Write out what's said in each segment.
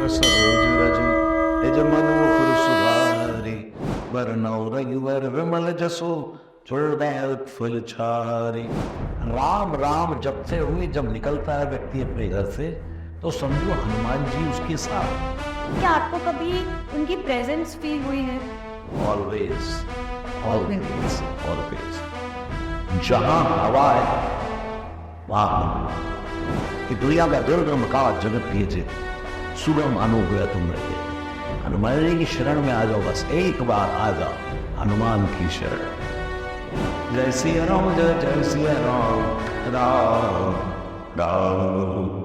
चरण सरोज रज निज मन मुकुर सुधारि वरनौ रघुवर विमल जसो हृदय फल छारी। राम राम जपते हुए जब निकलता है व्यक्ति अपने घर से तो समझो हनुमान जी उसके साथ। क्या आपको कभी उनकी प्रेजेंस फील हुई है? Always always always. जहां हवा है वहां कि दुनिया का दुर्गम काल जगत भेजे सुगम अनुग्रह तुम रहे। हनुमान जी की शरण में आ जाओ, बस एक बार आ जाओ हनुमान की शरण। जय सिया राम जय जय सिया राम राम राम।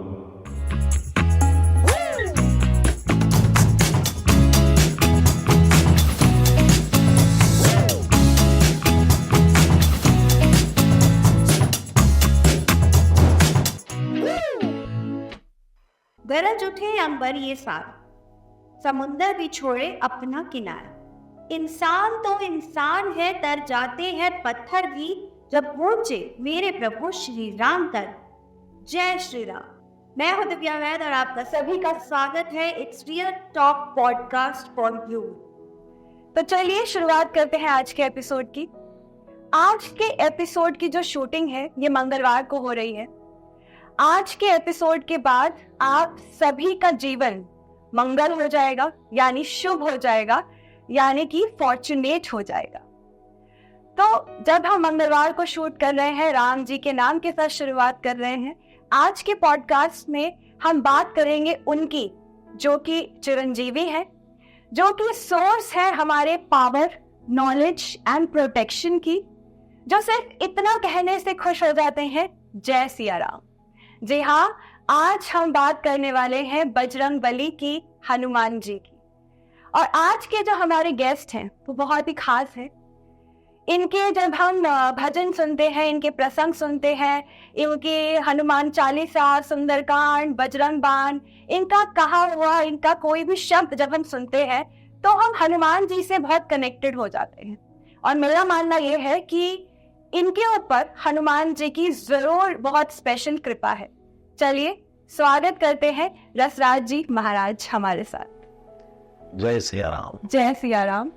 गरज उठे अंबर ये सार, समुंदर भी छोड़े अपना किनारा। इंसान तो इंसान है, तर जाते हैं पत्थर भी जब पहुंचे मेरे प्रभु श्री राम तर। जय श्री राम। मैं हूं दिव्या वैद और आपका सभी का स्वागत है it's real talk podcast for you. तो चलिए शुरुआत करते हैं आज के एपिसोड की। आज के एपिसोड की जो शूटिंग है ये मंगलवार को हो रही है। आज के एपिसोड के बाद आप सभी का जीवन मंगल हो जाएगा, यानी शुभ हो जाएगा, यानी कि फॉर्चुनेट हो जाएगा। तो जब हम मंगलवार को शूट कर रहे हैं, राम जी के नाम के साथ शुरुआत कर रहे हैं, आज के पॉडकास्ट में हम बात करेंगे उनकी जो कि चिरंजीवी है, जो कि सोर्स है हमारे पावर, नॉलेज एंड प्रोटेक्शन की, जो सिर्फ इतना कहने से खुश हो जाते हैं जय सिया राम। जी हाँ, आज हम बात करने वाले हैं बजरंगबली की, हनुमान जी की। और आज के जो हमारे गेस्ट हैं वो बहुत ही खास हैं। इनके जब हम भजन सुनते हैं, इनके प्रसंग सुनते हैं, इनके हनुमान चालीसा, सुंदरकांड, बजरंग बाण, इनका कहा हुआ, इनका कोई भी शब्द जब हम सुनते हैं तो हम हनुमान जी से बहुत कनेक्टेड हो जाते हैं। और मेरा मानना यह है कि इनके ऊपर हनुमान जी की जरूर बहुत स्पेशल कृपा है। चलिए स्वागत करते हैं रसराज जी महाराज हमारे साथ। जय सिया राम। जय सिया राम।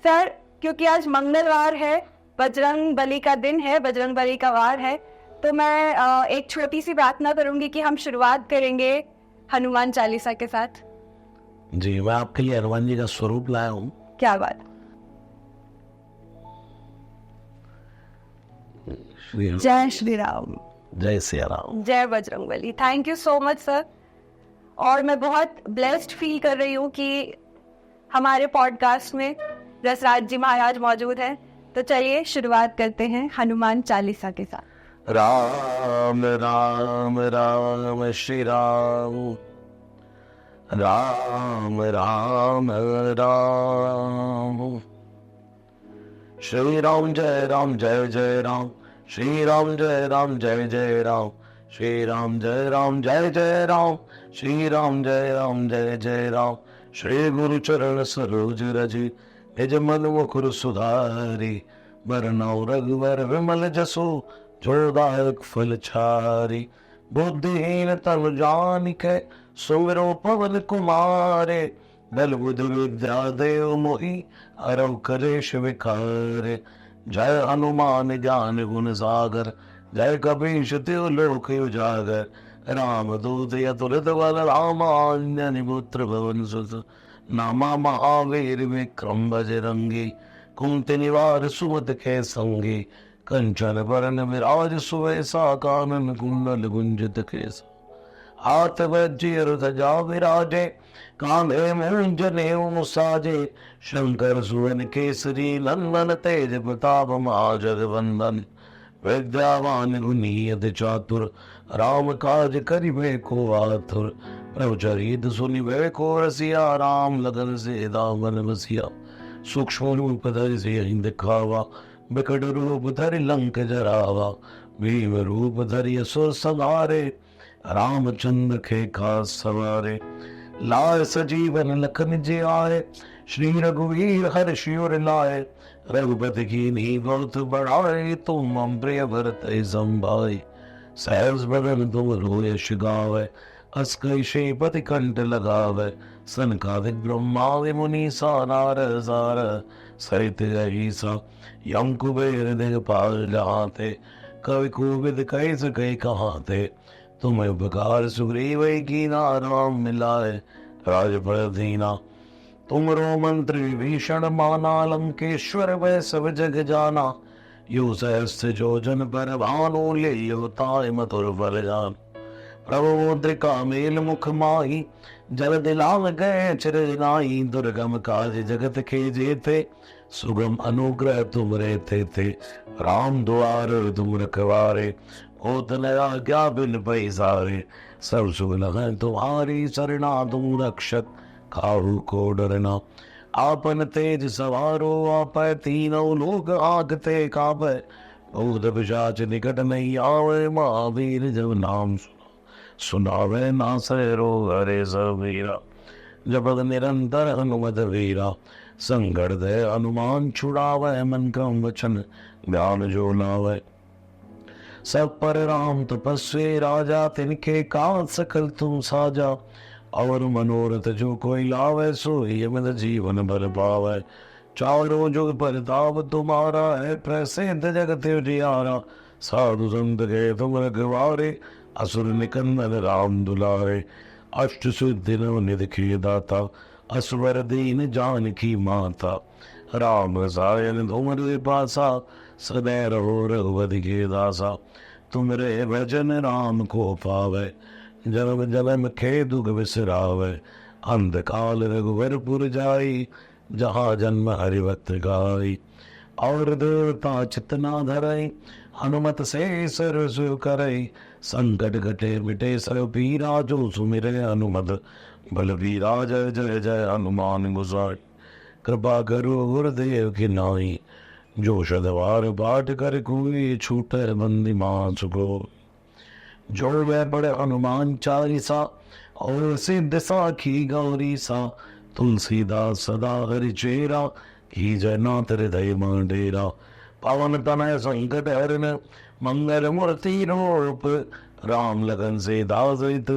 सर, क्योंकि आज मंगलवार है, बजरंगबली का दिन है, बजरंगबली का वार है, तो मैं एक छोटी सी प्रार्थना करूंगी कि हम शुरुआत करेंगे हनुमान चालीसा के साथ। जी, मैं आपके लिए हनुमान जी का स्वरूप लाया हूँ। क्या बात। जय श्री राम। जय सिया राम। जय Bajrangbali. Thank you so much sir. और मैं बहुत ब्लेस्ड फील कर रही हूँ कि हमारे पॉडकास्ट में रसराज जी महाराज मौजूद हैं। तो चलिए शुरुआत करते हैं हनुमान चालीसा के साथ। राम राम राम श्री राम राम राम राम। श्री राम जय जय राम, श्री राम जय जय राम, श्री राम जय जय राम, श्री राम जय जय राम। श्री गुरु चरण सरोज रज निज मन मुकुर सुधारि वरनौ रघुवर विमल जसो हृदय फल छारी। बुद्धिहीन तनु जानिके सुमिरो पवन कुमारे, बल बुद्धि विद्या देव मोहि हरौ कलेश विखारे। जय हनुमान ज्ञान गुण सागर, जय कपीश तिहु लोक उजागर। राम दूत अतुलित बल रामांजनी पुत्र पवन सुत, नामा महावीर विक्रम बजरंगी। कुंती निवार सुमति के संगी, कंचन बरन विराज सुवेसा। कानन कुंडल गुंजित केसा, हाथ वज्र ध्वजा विराजे। कांधे में जनेऊ साजे, शंकर सुवन केसरी नंदन। तेज प्रताप महाजगवंदन, विद्यावान गुणी अति चातुर। राम काज करिबे को आतुर, प्रभु चरित सुनिबे को रसिया। राम लगन से दामन बसिया, सूक्ष्म रूप धरि सियहि दिखावा। बिकट रूप धरि लंक जरावा, भीम रूप धरि असुर संहारे। रामचंद्र के खास सवारे, लाय सजीवन लखन जी आए। श्री रघुवीर हर्ष उर लाए, रघुपति कीन्ही बहुत बड़ाई। तुम मम प्रिय भरत संभाई, सहस बदन तुम यश गावे। अस्कैशे पति कंठ लगावे, सनकादिक ब्रह्मादि मुनि सानार सार, सहित अहिसा यम कुबेर दिगपाल जहाते, कवि कोविद कैस कई कहाते, तुम्हें उपकार सुग्रीव की नाम मिलाए, राजपद दीना तुमरो मंत्री विभीषण माना, लंकेश्वर वै सब जग जाना, यो सहस्त्र जोजन पर भानु ले ताय मधुर फल जान, प्रभु मुद्रिका मेल मुख माही, जल दिलांग गए चिरनाई, दुर्गम काज जगत के जेते, सुगम अनुग्रह तुम रहते थे, राम द्वार तुम रखवारे, होत न आज्ञा बिन पैसारे, सब सुख लगन तुम्हारी सरना, तुम रक्षक काहू को डरना, आपन तेज सवारो आप, तीनों लोग आगते कापे, भूत पिशाच निकट नहीं आवे, महावीर जब नाम सुनावे नासै रोग हरे सबीरा, जपत निरंतर हनुमत वीरा, संकट दे हनुमान छुड़ावे, मन क्रम वचन ध्यान जो लावे, सब पर राम तपस्वी राजा, तिनके काज सकल तुम साजा, और मनोरथ जो कोई लावे, सोई अमित जीवन भर पावे, चारों जुग परताप तुम्हारा है, प्रसिद्ध जगत उजियारा, साधु संत के तुम रखवारे, असुर निकंदन राम दुलारे, अष्ट सिद्धि नवनिधि के दाता, असवर दीन जानकी माता, राम रसायन तुमरे पासा, सदै रहो रघुपति के दासा, तुमरे भजन राम को पावे, जन्म जन्म के दुख बिसरावे, अंधकाल रघुवरपुर जाई, जहाँ जन्म हरिभक्त गाई, और देवता चितना धरई, हनुमत से सरसु करई, संकट घटे मिटे सब पीरा, जो सुमिरे हनुमत बलबीरा, जय जय जय हनुमान गुसाई, कृपा करो गुरुदेव की नाई, जो शतवार पाठ कर कोई, छूटे बंदी मास को, जो वह बड़े हनुमान चालीसा, और सिद्ध साखी गौरी सा, तुलसीदास सदा हरि चेरा, की जय नाथ हृदय डेरा, पवन तनय संकट हरन, मंगल मूर्ति रूप, राम लगन से दासित,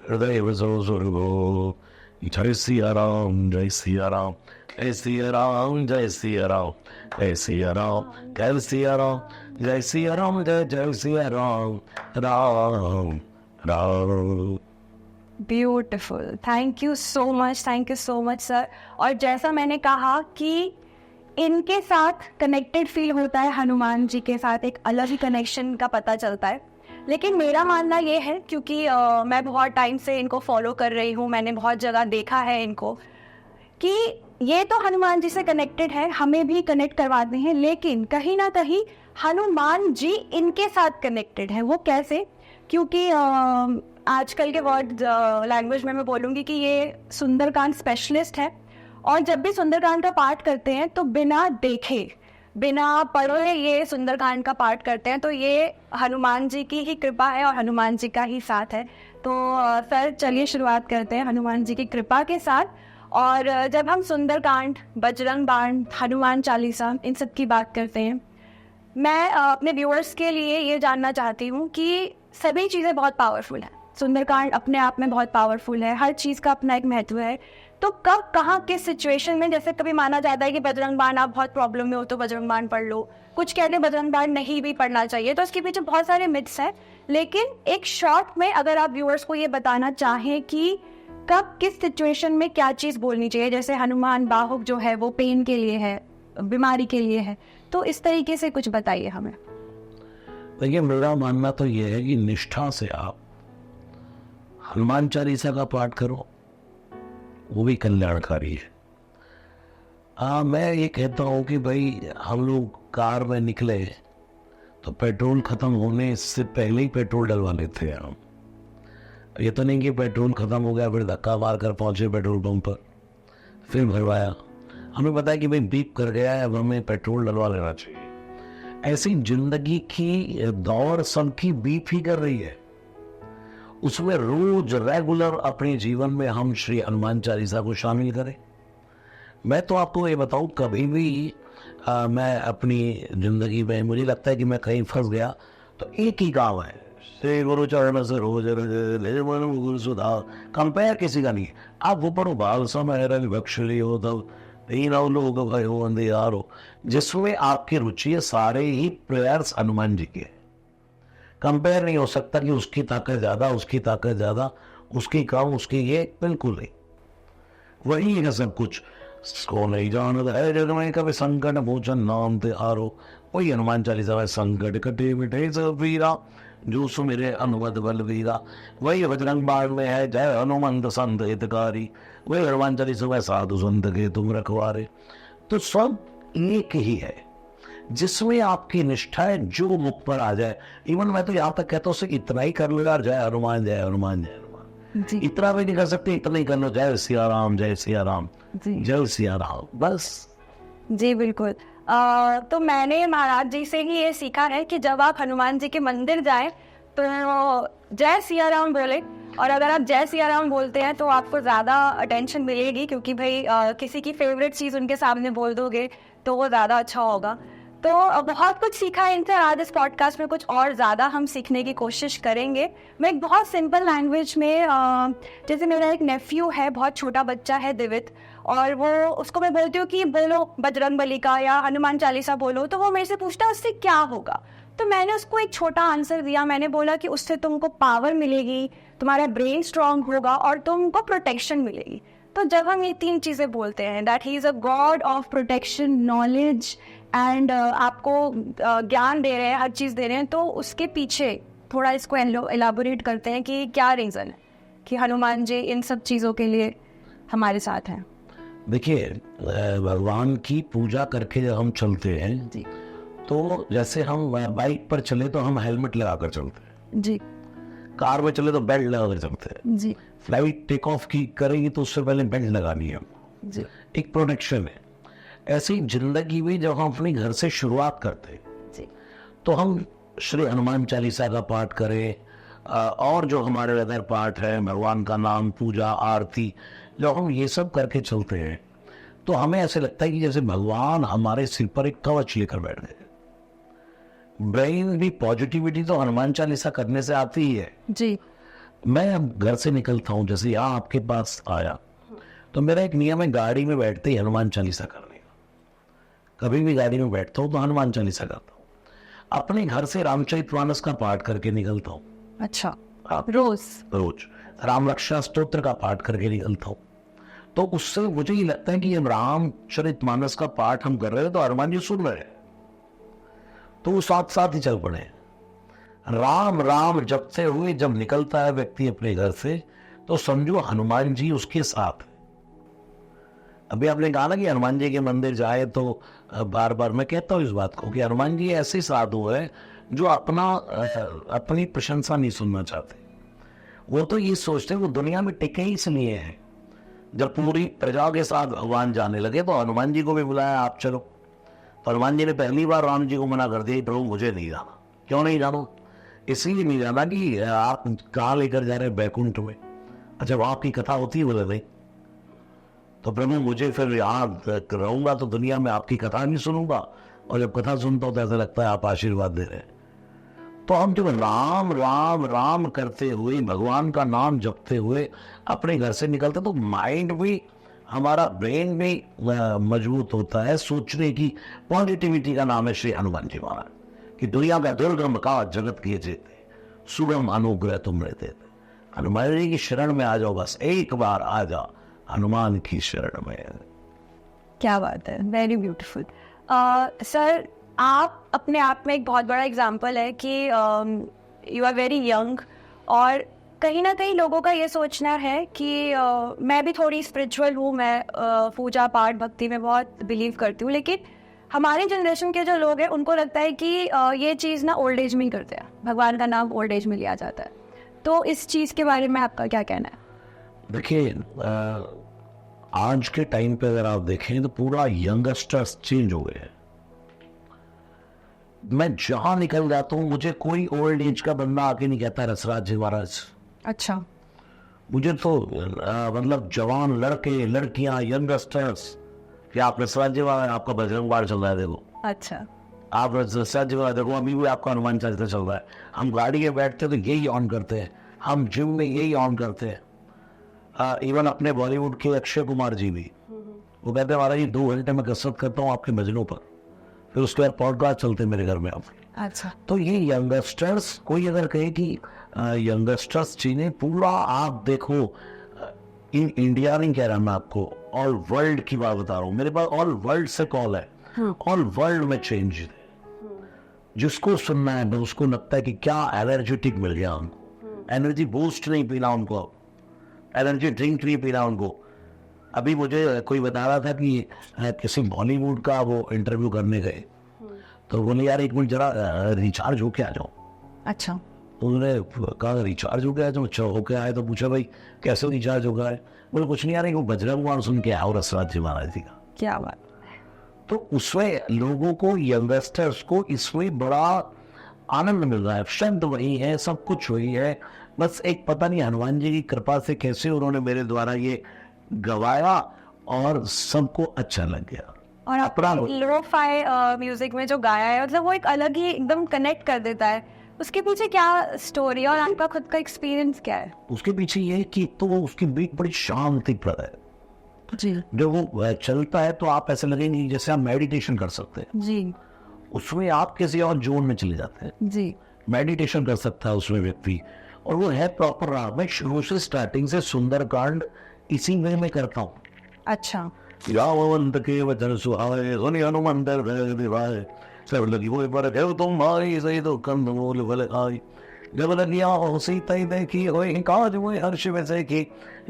हृदय बसो सुरभो, जय सिया राम जय सिया राम, जय सिया राम जय सिया राम, जय सिया राम जय सिया राम, जय सिया राम जय जय Siya Ram, Ram Ram. Beautiful, thank you so much sir. और जैसा मैंने कहा कि इनके साथ कनेक्टेड फील होता है, हनुमान जी के साथ एक अलग ही कनेक्शन का पता चलता है। लेकिन मेरा मानना ये है, क्योंकि मैं बहुत टाइम से इनको फॉलो कर रही हूँ, मैंने बहुत जगह देखा है इनको, कि ये तो हनुमान जी से कनेक्टेड है, हमें भी कनेक्ट करवाते हैं, लेकिन कहीं ना कहीं हनुमान जी इनके साथ कनेक्टेड है। वो कैसे? क्योंकि आजकल के वर्ड लैंग्वेज में मैं बोलूँगी कि ये सुंदरकांड स्पेशलिस्ट है, और जब भी सुंदरकांड का पाठ करते हैं तो बिना देखे बिना पढ़े ये सुंदरकांड का पाठ करते हैं, तो ये हनुमान जी की ही कृपा है और हनुमान जी का ही साथ है। तो सर चलिए शुरुआत करते हैं हनुमान जी की कृपा के साथ। और जब हम सुंदरकांड, बजरंग बाण, हनुमान चालीसा, इन सब की बात करते हैं, मैं अपने व्यूअर्स के लिए ये जानना चाहती हूँ कि सभी चीज़ें बहुत पावरफुल हैं, सुंदरकांड अपने आप में बहुत पावरफुल है, हर चीज़ का अपना एक महत्व है। तो कब, कहाँ, किस सिचुएशन में, जैसे कभी माना जाता है कि बजरंग बाण, आप बहुत प्रॉब्लम में हो तो बजरंग बाण पढ़ लो, कुछ कहते हैं बजरंग बाण नहीं भी पढ़ना चाहिए, तो इसके पीछे बहुत सारे मिथ्स हैं। लेकिन एक शॉर्ट में अगर आप व्यूअर्स को ये बताना चाहें कि कब, किस सिचुएशन में क्या चीज़ बोलनी चाहिए, जैसे हनुमान बाहुक जो है वो पेन के लिए है, बीमारी के लिए है, तो इस तरीके से कुछ बताइए हमें। देखिए, मेरा मानना तो ये है कि निष्ठा से आप हनुमान चालीसा का पाठ करो, वो भी कल्याणकारी है। मैं ये कहता हूँ कि भाई हम लोग कार में निकले तो पेट्रोल खत्म होने से पहले ही पेट्रोल डलवा लेते हैं हम। ये तो नहीं कि पेट्रोल खत्म हो गया फिर धक्का मार कर पहुँचे पेट्रोल पंप पर फिर भरवाया। हमें पता है कि भाई बीप कर गया है, अब हमें पेट्रोल डलवा लेना चाहिए। ऐसी जिंदगी की दौड़ सबकी बीप ही कर रही है, उसमें रोज रेगुलर अपने जीवन में हम श्री हनुमान चालीसा को शामिल करें। मैं तो आपको ये बताऊं, कभी भी मैं अपनी ज़िंदगी में मुझे लगता है कि मैं कहीं फंस गया तो एक ही काम है, श्री गुरु चरण सरोज रज निज मन मुकुर सुधा। कंपेयर किसी का नहीं है। आप वो पढ़ो बाल समय रंग बक्षली हो तब तीनों लोग भयो अंधियारो, जिसमें आपकी रुचि है सारे ही प्रेयर्स हनुमान जी के। कंपेयर नहीं हो सकता कि उसकी ताकत ज्यादा, उसकी ताकत ज्यादा, उसकी कम, उसकी ये, बिल्कुल नहीं। वही है सब कुछ। को नहीं जानत है जग में कभी संकट मोचन नाम ते आरो। वही हनुमान चालीसा में संकट कटे मिटे सब वीरा, जो सुमिरे अनुमत बलवीरा। वही बजरंग बाण में है जय हनुमंत संत हितकारी। वही हनुमान चालीसा में साधु संत के तुम रखवारे। तो सब एक ही है, जिसमें आपकी निष्ठा है, जो मुख पर आ जाए। इवन मैं तो यहाँ तक कहता हूँ इतना ही कर लो यार, जय हनुमान जय हनुमान जय हनुमान। जी इतना भी नहीं कर सकते, इतना ही कर लो जय सिया राम जय सिया राम जी जय सिया राम, बस। जी बिल्कुल। तो मैंने महाराज जी से ही ये सीखा है कि जब आप हनुमान जी के मंदिर जाएं तो जय सिया राम बोले, और अगर आप जय सिया राम बोलते हैं तो आपको ज़्यादा अटेंशन मिलेगी, क्योंकि भाई किसी की फेवरेट चीज़ उनके सामने बोल दोगे तो वो ज़्यादा अच्छा होगा। तो बहुत कुछ सीखा है इनसे। आज इस पॉडकास्ट में कुछ और ज़्यादा हम सीखने की कोशिश करेंगे। मैं एक बहुत सिंपल लैंग्वेज में जैसे मेरा एक नेफ्यू है, बहुत छोटा बच्चा है दिवित, और वो उसको मैं बोलती हूँ कि बोलो बजरंग बली का या हनुमान चालीसा बोलो, तो वो मेरे से पूछता है उससे क्या होगा। तो मैंने उसको एक छोटा आंसर दिया। मैंने बोला कि उससे तुमको पावर मिलेगी, तुम्हारा ब्रेन स्ट्रांग होगा और तुमको प्रोटेक्शन मिलेगी। तो जब हम ये 3 चीज़ें बोलते हैं that he is a God of protection, knowledge and आपको ज्ञान दे रहे हैं, हर चीज़ दे रहे हैं, तो उसके पीछे थोड़ा इसको एलाबोरेट करते हैं कि क्या रीज़न है कि हनुमान जी इन सब चीज़ों के लिए हमारे साथ हैं। देखिए, भगवान की पूजा करके जब हम चलते हैं जी तो जैसे हम बाइक पर चले तो हम हेलमेट लगा कर चलते हैं, जी कार में चले तो बेल्ट लगा कर चलते हैं, जी फ्लाइट टेक ऑफ की करेगी तो उससे पहले बेल्ट लगानी है, जी एक प्रोटेक्शन है। ऐसी जिंदगी में जब हम अपने घर से शुरुआत करते हैं जी तो हम श्री हनुमान चालीसा का पाठ करें, और जो हमारे अदर पाठ है, भगवान का नाम, पूजा, आरती, जब हम ये सब करके चलते हैं तो हमें ऐसे लगता है कि जैसे भगवान हमारे सिर पर एक कवच लेकर बैठ गए। ब्रेन भी पॉजिटिविटी तो हनुमान चालीसा करने से आती ही है। जी मैं अब घर से निकलता हूँ, जैसे यहाँ आपके पास आया तो मेरा एक नियम है गाड़ी में बैठते ही हनुमान चालीसा करने का। कभी भी गाड़ी में बैठता हूँ तो हनुमान चालीसा करता हूँ। अपने घर से रामचरितमानस का पाठ करके निकलता हूँ। अच्छा, हाँ, रोज राम रक्षा स्तोत्र का पाठ करके निकलता हूँ। तो उससे मुझे ये लगता है कि ये रामचरितमानस का पाठ हम कर रहे हैं तो हनुमान जी सुन रहे हैं, तो वो साथ साथ ही चल पड़े। राम राम जपते हुए जब निकलता है व्यक्ति अपने घर से तो समझो हनुमान जी उसके साथ। अभी आपने कहा ना कि हनुमान जी के मंदिर जाए तो बार बार मैं कहता हूँ इस बात को कि हनुमान जी ऐसे साधु है जो अपनी प्रशंसा नहीं सुनना चाहते। वो तो ये सोचते वो दुनिया में टिके ही इसलिए हैं। जब पूरी प्रजा के साथ भगवान जाने लगे तो हनुमान जी को भी बुलाया, आप चलो। तो हनुमान जी ने पहली बार राम जी को मना कर दिया, प्रभु मुझे नहीं जाना। क्यों नहीं जाना? इसलिए नहीं जाना कि आप कहाँ लेकर जा रहे हैं, बैकुंठ में। अच्छा, वहाँ आपकी कथा होती है? बोले नहीं। तो प्रभु मुझे फिर यहाँ रहूंगा तो दुनिया में आपकी कथा नहीं सुनूंगा, और जब कथा सुनता हूँ तो ऐसा लगता है आप आशीर्वाद दे रहे हैं। तो हम जब राम राम राम करते हुए, भगवान का नाम जपते हुए अपने घर से निकलते तो माइंड भी, हमारा ब्रेन भी मजबूत होता है। सोचने की पॉजिटिविटी का नाम है श्री हनुमान जी महाराज कि दुनिया का दुर्गम का जगत किए जेते, सुगम अनुग्रह तुम रहते थे। हनुमान जी की शरण में आ जाओ, बस एक बार आ जाओ हनुमान की शरण में। क्या बात है, वेरी ब्यूटीफुल। सर, आप अपने आप में एक बहुत बड़ा एग्जाम्पल है कि यू आर वेरी यंग, और कहीं ना कहीं लोगों का ये सोचना है कि मैं भी थोड़ी स्पिरिचुअल हूँ, मैं पूजा पाठ भक्ति में बहुत बिलीव करती हूँ, लेकिन हमारे जनरेशन के जो लोग हैं उनको लगता है कि ये चीज़ ना ओल्ड एज में ही करते हैं, भगवान का नाम ओल्ड एज में लिया जाता है। तो इस चीज़ के बारे में आपका क्या कहना है? देखिए, आज के टाइम पे अगर आप देखें तो पूरा यंगस्टर्स चेंज हो गए हैं। मैं जहां निकल जाता हूँ मुझे कोई ओल्ड एज का बंदा आके नहीं कहता रसराज जी महाराज। अच्छा। मुझे तो मतलब जवान लड़के लड़कियां, यंगस्टर्स, कि आप रसराज जी महाराज, आपका बजरंग बाण चल रहा है देखो। अच्छा। आप सच देखो, अभी भी आपका हनुमान चालीसा चल रहा है, हम गाड़ी में बैठते तो यही ऑन करते हैं, हम जिम में यही ऑन करते हैं। इवन अपने बॉलीवुड के अक्षय कुमार जी भी, वो कहते हैं हमारा ये 2 घंटे में कसरत करता हूँ आपके भजनों पर, फिर उसके बाद पॉडकास्ट चलते हैं मेरे घर में अब। अच्छा, तो ये यंगस्टर्स, कोई अगर कहे कि यंगस्टर्स जिन्हें पूरा, आप देखो, इन इंडिया नहीं कह रहा मैं आपको, ऑल वर्ल्ड की बात बता रहा हूँ, मेरे पास ऑल वर्ल्ड से कॉल है, ऑल वर्ल्ड में चेंज है। जिसको सुनना है उसको लगता है कि क्या एनर्जेटिक मिल गया उनको, एनर्जी बूस्ट नहीं पीना उनको, एनर्जी ड्रिंक नहीं पीना उनको। अभी मुझे कोई बता रहा था कि किसी बॉलीवुड का वो इंटरव्यू करने गए, तो बोले यार एक मिनट जरा रिचार्ज होके आ जाओ। अच्छा, तो उन्होंने कहा रिचार्ज हो गया, तो अच्छा होके आए, तो पूछा भाई कैसे रिचार्ज हो गया है, बोले कुछ नहीं, यार वो बजरंग बाण सुन के आया और असराज जी महाराज जी का। क्या बात। तो उसमें लोगों को, यंगस्टर्स को इसमें बड़ा आनंद मिल रहा है, शब्द वही है, सब कुछ वही है, बस एक पता नहीं हनुमान जी की कृपा से कैसे उन्होंने मेरे द्वारा ये गवाया और सबको अच्छा लग गया। और अपना लो-फाई म्यूजिक में जो गाया है, मतलब वो एक अलग ही एकदम कनेक्ट कर देता है। उसके पीछे क्या स्टोरी और आपका खुद का एक्सपीरियंस क्या है? उसके पीछे ये है कि तो उसकी बीट बड़ी शांतिप्रद है जी, जो वो चलता है तो आप ऐसे लगेंगे जैसे आप मेडिटेशन कर सकते हैं जी, उसमें, आप किसी और जोन में चले जाते हैं, जी, मेडिटेशन कर सकता है उसमें व्यक्ति। और वो है प्रॉपर राग। मैं शुरू से स्टार्टिंग से सुंदरकांड इसी वे में करता हूँ। अच्छा, रामवंत के वचन सुहाए, सुनि हनुमंत हृदय दिवाए, सब लगी वो पर देव तुम भाई, सही तो कंद मूल फल खाई, जब लगिया हो सीता देखी, होए काज हुए हर्ष में से की,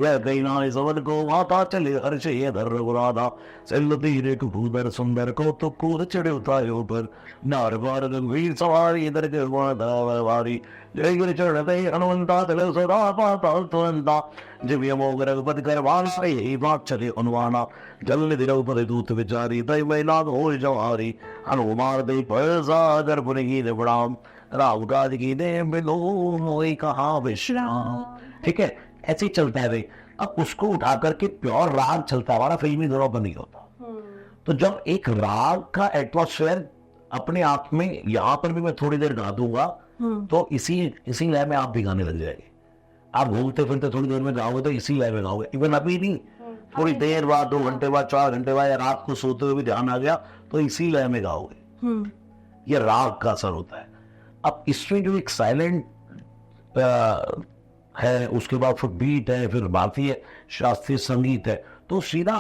यह गई नारी सवन को माता चले हर्ष ये धर राधा, सेल धीरे भूधर सुंदर को तो कूद चढ़े उतायो पर, नार बार गंभीर सवारी इधर के वारी, जय गुरु चरण दे हनुमंता तले सदा पाता तुरंता, जब ये मोग रघुपति कर वार सही बात चले अनुवाना, जल निधि रघुपति दूत विचारी, दई महिला हो जवारी, हनुमान दे पैसा दर्पण की बड़ाम, राम काज की दे मिलो मोई कहा विश्राम। ठीक है, ऐसे ही चलता है भाई। अब उसको उठा करके प्योर राग चलता है, हमारा फिल्मी दौरों पर नहीं होता। तो जब एक राग का एटमॉस्फेयर अपने आप में, यहाँ पर भी मैं थोड़ी देर गा दूंगा तो इसी लय में आप भी गाने लग जाएंगे। आप घूमते फिरते थोड़ी देर में गाओगे तो इसी लय में गाओगे। इवन अभी नहीं, थोड़ी देर बाद, 2 घंटे बाद, 4 घंटे बाद, या रात को सोते हुए भी ध्यान आ गया तो इसी लय में गाओगे। ये राग का असर होता है। अब इसमें जो एक साइलेंट है, उसके बाद फिर बीट है, फिर भारतीय शास्त्रीय संगीत है, तो सीधा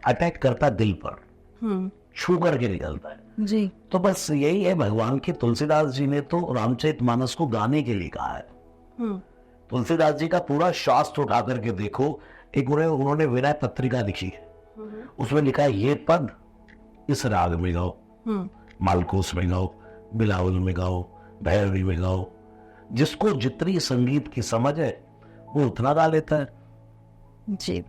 अटैक करता है दिल पर, छू करके निकलता है जी। तो बस यही है, भगवान के तुलसीदास जी ने तो रामचरितमानस को गाने के लिए कहा है। तुलसीदास जी का पूरा शास्त्र उठा करके देखो, एक उन्होंने विनय पत्रिका लिखी है, उसमें लिखा है ये पद इस राग में गाओ, मालकोस में गाओ, बिलावल में गाओ, भैरवी में गाओ। जिसको जितनी संगीत की समझ है वो उतना गा लेता है जी।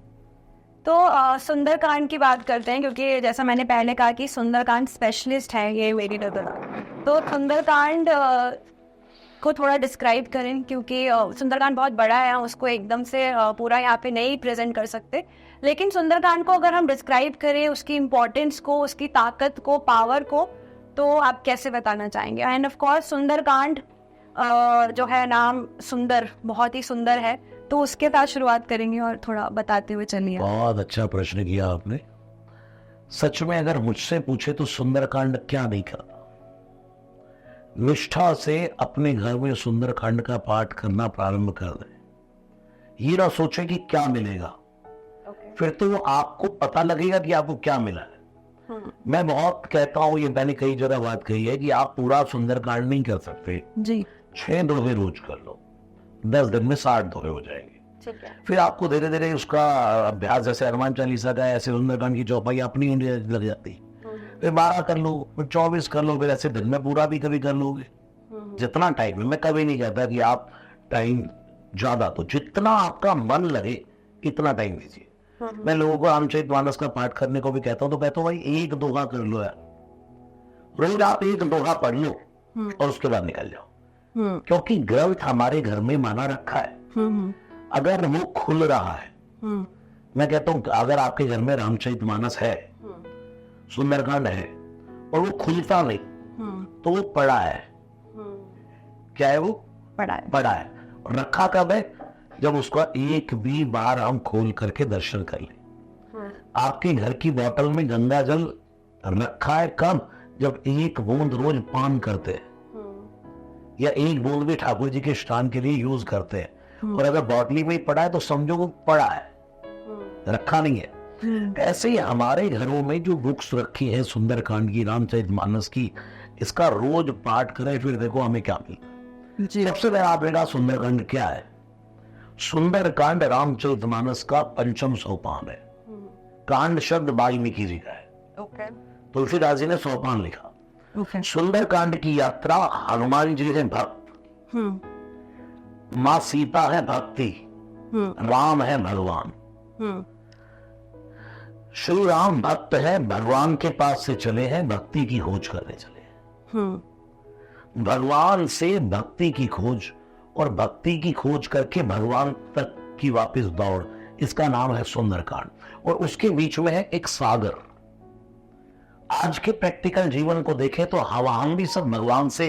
तो सुंदरकांड की बात करते हैं, क्योंकि जैसा मैंने पहले कहा कि सुंदरकांड स्पेशलिस्ट है ये मेरी नजर। तो सुंदरकांड को थोड़ा डिस्क्राइब करें, क्योंकि सुंदरकांड बहुत बड़ा है, उसको एकदम से पूरा यहाँ पे नहीं प्रेजेंट कर सकते। लेकिन सुंदरकांड को अगर हम डिस्क्राइब करें, उसकी इम्पोर्टेंस को, उसकी ताकत को, पावर को, तो आप कैसे बताना चाहेंगे? एंड ऑफ कोर्स सुंदरकांड जो है नाम सुंदर, बहुत ही सुंदर है, तो उसके साथ शुरुआत करेंगे और थोड़ा बताते हुए चलिए। बहुत अच्छा प्रश्न किया आपने। सच में अगर मुझसे पूछे तो सुंदरकांड क्या नहीं करता, निष्ठा से अपने घर में सुंदरकांड का पाठ करना प्रारंभ कर दे। ये ना सोचे कि क्या मिलेगा, फिर तो आपको पता लगेगा कि आपको क्या मिला है। मैं बहुत कहता हूँ, ये मैंने कई जगह बात कही है कि आप पूरा सुंदरकांड नहीं कर सकते जी। 6 दोहे रोज कर लो, 10 दिन में 60 दोहे हो जाएंगे। फिर आपको धीरे धीरे उसका अभ्यास, जैसे हनुमान चालीसा का, ऐसे सुंदरकांड की चौपाई अपनी लग जाती। फिर 12 कर लो, फिर 24 कर लो, फिर ऐसे दिन में पूरा भी कभी कर लोगे। जितना टाइम है, मैं कभी नहीं कहता कि आप टाइम ज्यादा, तो जितना आपका मन लगे इतना टाइम दीजिए। मैं लोगों को रामचरितमानस का पाठ करने को भी कहता हूँ, तो कहता हूँ भाई 1 दोहा कर लो यार, रोज आप 1 दोहा पढ़ लो और उसके बाद निकल जाओ। क्योंकि ग्रंथ हमारे घर में माना रखा है, अगर वो खुल रहा है, मैं कहता हूं अगर आपके घर में रामचरितमानस है, सुंदरकांड है, और वो खुलता नहीं, तो वो पड़ा है। क्या है वो? पड़ा है। पड़ा है। और रखा कब है? जब उसका एक भी बार हम खोल करके दर्शन कर ले। आपके घर की बोतल में गंगा जल रखा है कब? जब एक बूंद रोज पान करते हैं, या एक बूंद भी ठाकुर जी के स्नान के लिए यूज करते हैं। और अगर बॉटली में ही पड़ा है तो समझो वो पड़ा है, रखा नहीं है। ऐसे ही हमारे घरों में जो बुक्स रखी है सुंदरकांड की, रामचरितमानस की, इसका रोज पाठ करें, फिर देखो हमें क्या मिलता। सबसे पहले आप बेटा सुंदरकांड क्या है? सुंदरकांड रामचरितमानस का पंचम सोपान है। कांड शब्द वाल्मीकि जी का है, तुलसीदास जी ने सोपान लिखा। सुंदरकांड की यात्रा हनुमान जी है भक्त, माँ सीता है भक्ति, राम है भगवान। श्री राम भक्त है, भगवान के पास से चले हैं, भक्ति की खोज करने चले हैं। भगवान से भक्ति की खोज, और भक्ति की खोज करके भगवान तक की वापस दौड़, इसका नाम है सुंदरकांड। और उसके बीच में है एक सागर। आज के प्रैक्टिकल जीवन को देखें तो हम भी सब भगवान से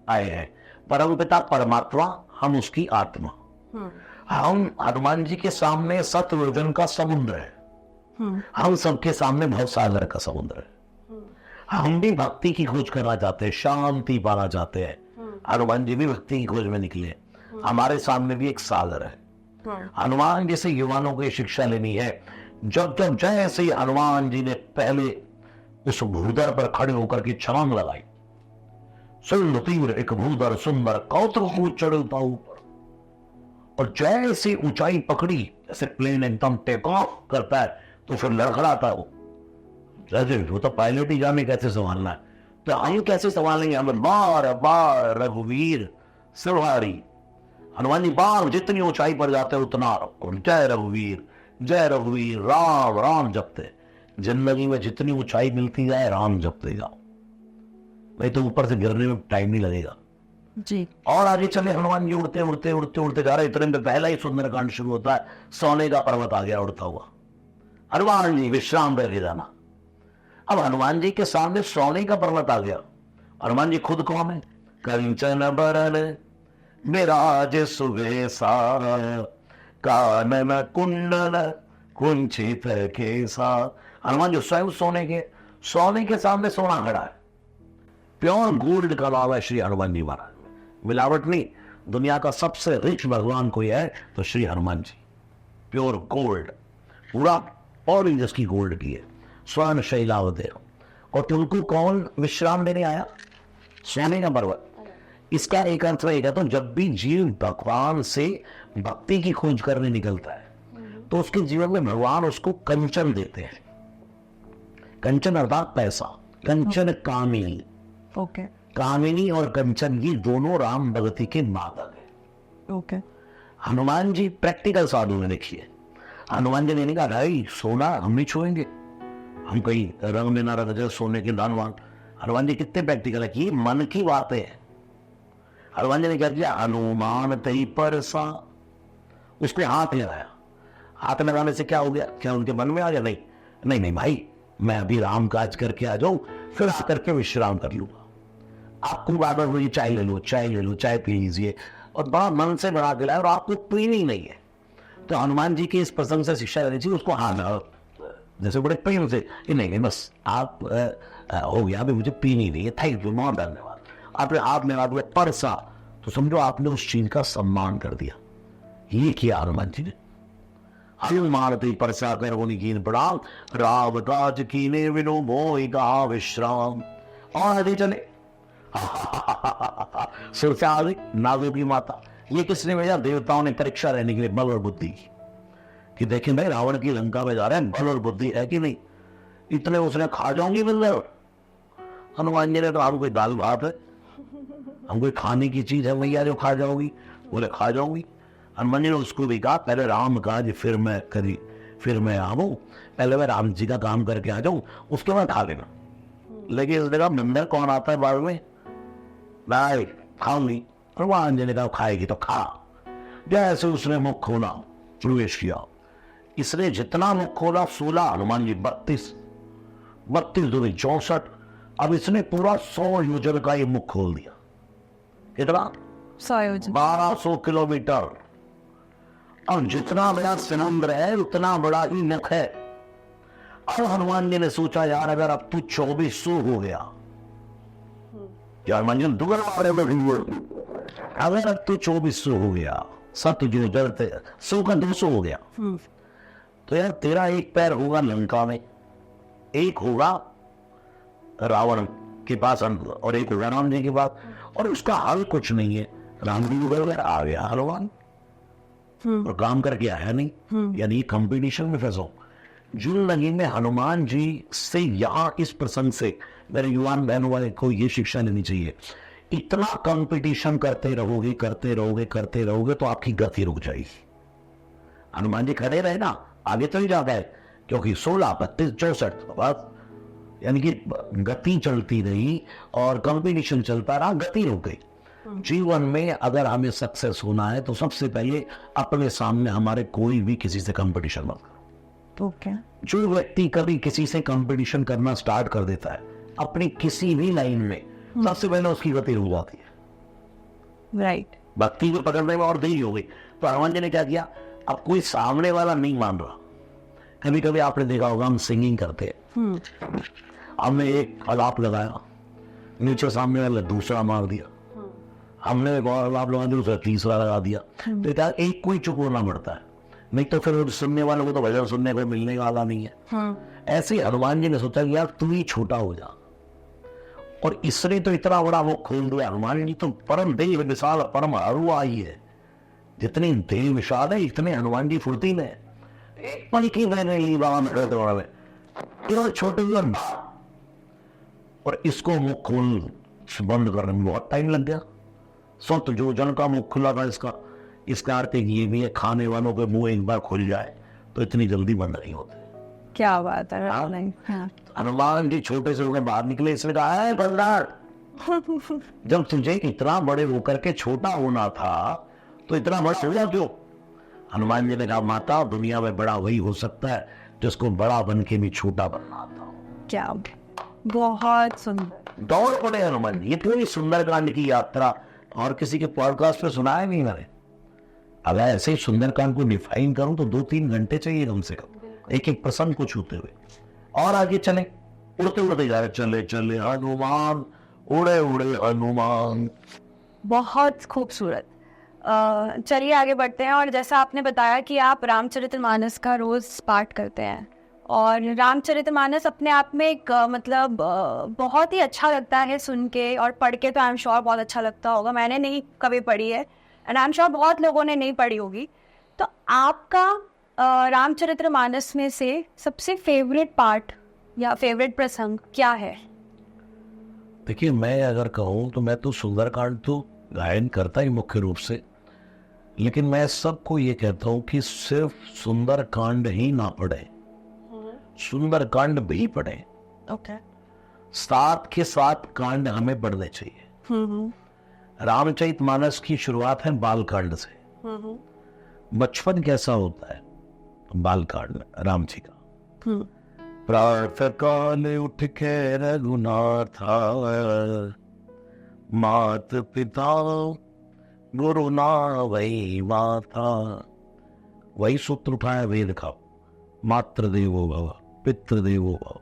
आए हैं, परमपिता परमात्मा, हम उसकी आत्मा। हम हनुमान जी के सामने सतविजन का समुद्र है, हम सबके सामने भवसागर का समुद्र है। हम भी भक्ति की खोज करना चाहते हैं, शांति पाना चाहते हैं। हनुमान जी भी भक्ति की खोज में निकले। हमारे सामने भी एक सागर है। हनुमान जैसे युवाओं को शिक्षा लेनी है। जब जैसे ही हनुमान जी ने पहले उस भूदर पर खड़े होकर के छलांग लगाई, सुंदर तीव्र एक भूदर सुंदर कौतुक चढ़ पाऊ, और जैसे ऊंचाई पकड़ी, जैसे प्लेन एकदम टेक ऑफ करता है तो फिर लड़खड़ाता हो, जैसे वो तो पायलट ही जाने कैसे संभालना है, तो हम कैसे संभालेंगे? हमें बार बार रघुवीर सवारी। हनुमान जी बार जितनी ऊंचाई पर जाते हैं उतना जय रघुवीर राम राम जपते। जिंदगी में जितनी ऊंचाई मिलती जाए राम जपते जाओ, नहीं तो ऊपर से गिरने में टाइम नहीं लगेगा जी। और आगे चले हनुमान जी उड़ते उड़ते उड़ते उड़ते जा रहे। इतने में पहला ही सुंदरकांड शुरू होता है, सोने का पर्वत आ गया उड़ता हुआ। हनुमान जी विश्राम करके जाना। अब हनुमान जी के सामने सोने का पर्वत आ गया। हनुमान जी खुद कौन है? कंचन बरन विराज सुबेसा, कानन कुंडल कुंचित केसा। हनुमान जी स्वयं सोने के सामने सोना खड़ा है। प्योर गोल्ड का नाम है श्री हनुमान जी महाराज, मिलावट नहीं। दुनिया का सबसे रिच भगवान कोई है तो श्री हनुमान जी, प्योर गोल्ड, पूरा ऑरेंज जिसकी गोल्ड की है, स्वर्ण शैलावते। और तुमको कौन विश्राम देने आया? सोने का पर्वत। इसका एक अर्थ रहेगा, तो जब भी जीव भगवान से भक्ति की खोज करने निकलता है तो उसके जीवन में भगवान उसको कंचन देते हैं। कंचन अर्थात पैसा, कंचन कामिनी। ओके। कामिनी और कंचन ये दोनों राम भगति के मादक है। ओके। हनुमान जी प्रैक्टिकल साधु में देखिए, हनुमान जी ने कहा भाई सोना हम नहीं छुएंगे, हम कहीं रंग में ना रंग जाए सोने के दानवान। हनुमान जी कितने प्रैक्टिकल है कि ये मन की बातें हैं। हनुमान जी ने कह दिया हनुमान तई परसा, उस पर हाथ लगाया। हाथ लगाने से क्या हो गया? क्या उनके मन में आ गया? नहीं भाई, मैं अभी राम काज करके आ जाऊं, फिर आकर के विश्राम कर लूंगा। आपको बार बार बोलिए चाय ले लो, चाय पी लीजिए, और बड़ा मन से बना के लाए और आपको पीनी नहीं है। तो हनुमान जी की इस प्रसंग से शिक्षा लेनी चाहिए उसको। हाँ, जैसे बड़े प्रेम से, नहीं बस आप हो गया, अभी मुझे पीनी नहीं है, थैंक यू, बहुत धन्यवाद। आपने हाथ में हाथ में परसा, तो समझो आपने उस चीज का सम्मान कर दिया। ये किया हनुमान जी ने। हनुमान ते परसा कर होनी कीन प्रणाम, राम काज कीने विनो मोहि कहा विश्राम। और आगे चले सिर से आ गई नागों की माता। ये किसने भेजा? देवताओं ने परीक्षा लेने के लिए बल और बुद्धि की, कि देखें भाई रावण की लंका में जा रहे हैं, बल और बुद्धि है कि नहीं। इतने उसने खा जाऊंगी मिल। हनुमान जी ने तो आपको कोई दाल भात है, हम कोई खाने की चीज है भैया जो खा जाओगी? बोले खा जाऊंगी। हनुमान जी ने उसको भी कहा पहले राम काज फिर मैं आऊं, पहले मैं राम जी का काम करके आ जाऊं, उसके बाद खा लेना। लेकिन उसने कहा मंदिर कौन आता है बाद में? नहीं खाऊंगी। हनुमान जी ने कहा खाएगी तो खा। जैसे उसने मुख खोला, प्रवेश किया। इसने जितना मुख खोला 16, हनुमान जी 32 दूनी 64, अब इसने पूरा 100 योजन का ये मुख खोल दिया। कितना? 100 योजन। 1200 किलोमीटर। और जितना बड़ा समुद्र है उतना बड़ा ही नख है। अब हनुमान जी ने सोचा यार अगर अब तू 2400 हो गया, यार हनुमान जी दुगना मारे में अगर अब तू 2400 हो गया, 7 जो जड़ते 100 का 200 हो गया, तो यार तेरा एक पैर होगा लंका में, एक होगा रावण के पास और एक होगा राम जी के पास, और उसका हल कुछ नहीं है। राम जी वगैरह आ गया हनुमान और काम करके आया नहीं, यानी कंपटीशन में फंसो। जिंदगी में हनुमान जी से यहाँ इस प्रसंग से मेरे युवान बहनों वाले को ये शिक्षा लेनी चाहिए, इतना कंपटीशन करते रहोगे करते रहोगे करते रहोगे तो आपकी गति रुक जाएगी। हनुमान जी खड़े रहे ना, आगे तो ही जा गए, क्योंकि 16, 32, 64 बस, यानी कि गति चलती रही और कंपटीशन चलता रहा, गति रुक गई। जीवन में अगर हमें सक्सेस होना है तो सबसे पहले अपने सामने हमारे कोई भी किसी से कंपटीशन मत करो। ओके। जो व्यक्ति कभी किसी से कंपटीशन करना स्टार्ट कर देता है अपनी किसी भी लाइन में, सबसे पहले उसकी गति रुक जाती है। राइट। भक्ति को पकड़ने में और देरी हो गई। तो हनुमान जी ने क्या किया, अब कोई सामने वाला नहीं मान रहा। कभी कभी आपने देखा होगा हम सिंगिंग करते हैं, हमने एक आलाप लगाया, नीचे सामने वाले दूसरा मार दिया, हमने एक और आलाप लगा दिया, तीसरा लगा दिया, तो क्या एक कोई चुप होना पड़ता है, नहीं तो फिर सुनने वालों को तो भजन सुनने को मिलने वाला नहीं है। ऐसे हनुमान जी ने सोचा कि यार तू ही छोटा हो जा, और इसने तो इतना बड़ा वो खोल दिया। हनुमान जी तो परम देव विशाल परम अरु आई है, जितनी देव विशाल है इतने हनुमान जी फुर्तीले हैं। एक पल की मैंने ली बाबा में इन्होंने छोटे और इसको मुख खोल बंद करने में बहुत टाइम लग गया। तो जो जन का मुख खुला था इसका अर्थ ये भी है खाने वालों के मुंह एक बार खुल जाए तो इतनी जल्दी बंद नहीं होते। क्या बात है। हाँ। हनुमान जी छोटे से होकर बाहर निकले, इसने कहा है बलदार जब तुझे इतना बड़े होकर के छोटा होना था तो इतना बड़ा हो गया क्यों? हनुमान जी ने कहा माता दुनिया में बड़ा वही हो सकता है जिसको बड़ा बन के भी छोटा बनना आता हो। क्या बहुत सुंदर। दौड़ पड़े हनुमान जी। ये पूरी सुंदरकांड की यात्रा और किसी के पॉडकास्ट पे सुनाया नहीं मैंने। अगर ऐसे सुंदरकांड को डिफाइन करूं तो 2-3 घंटे चाहिए कम से कम एक एक प्रसंग को छूते हुए। और आगे चले, उड़ते उड़ते जा रहे, चले चले हनुमान उड़े उड़े हनुमान। बहुत खूबसूरत। चलिए आगे बढ़ते हैं। और जैसा आपने बताया कि आप रामचरितमानस का रोज पाठ करते हैं, और रामचरितमानस अपने आप में एक मतलब बहुत ही अच्छा लगता है सुन के, और पढ़ के तो आई एम श्योर बहुत अच्छा लगता होगा। मैंने नहीं कभी पढ़ी है एंड आई एम श्योर बहुत लोगों ने नहीं पढ़ी होगी। तो आपका रामचरितमानस में से सबसे फेवरेट पार्ट या फेवरेट प्रसंग क्या है? देखिए मैं अगर कहूँ तो मैं तो सुंदरकांड तो गायन करता ही मुख्य रूप से, लेकिन मैं सबको ये कहता हूँ कि सिर्फ सुंदरकांड ही ना पढ़े, सुंदरकांड भी पढ़े। ओके। साथ के साथ कांड हमें पढ़ने चाहिए। रामचरितमानस की शुरुआत है बालकांड से। बचपन कैसा होता है बालकांड राम जी का। प्रातः काल उठ के रघुनाथा, मात पिता गुरु ना वही माता। वही सूत्र उठाया वेद का, मातृ देवो भव, पितृ देवो भव,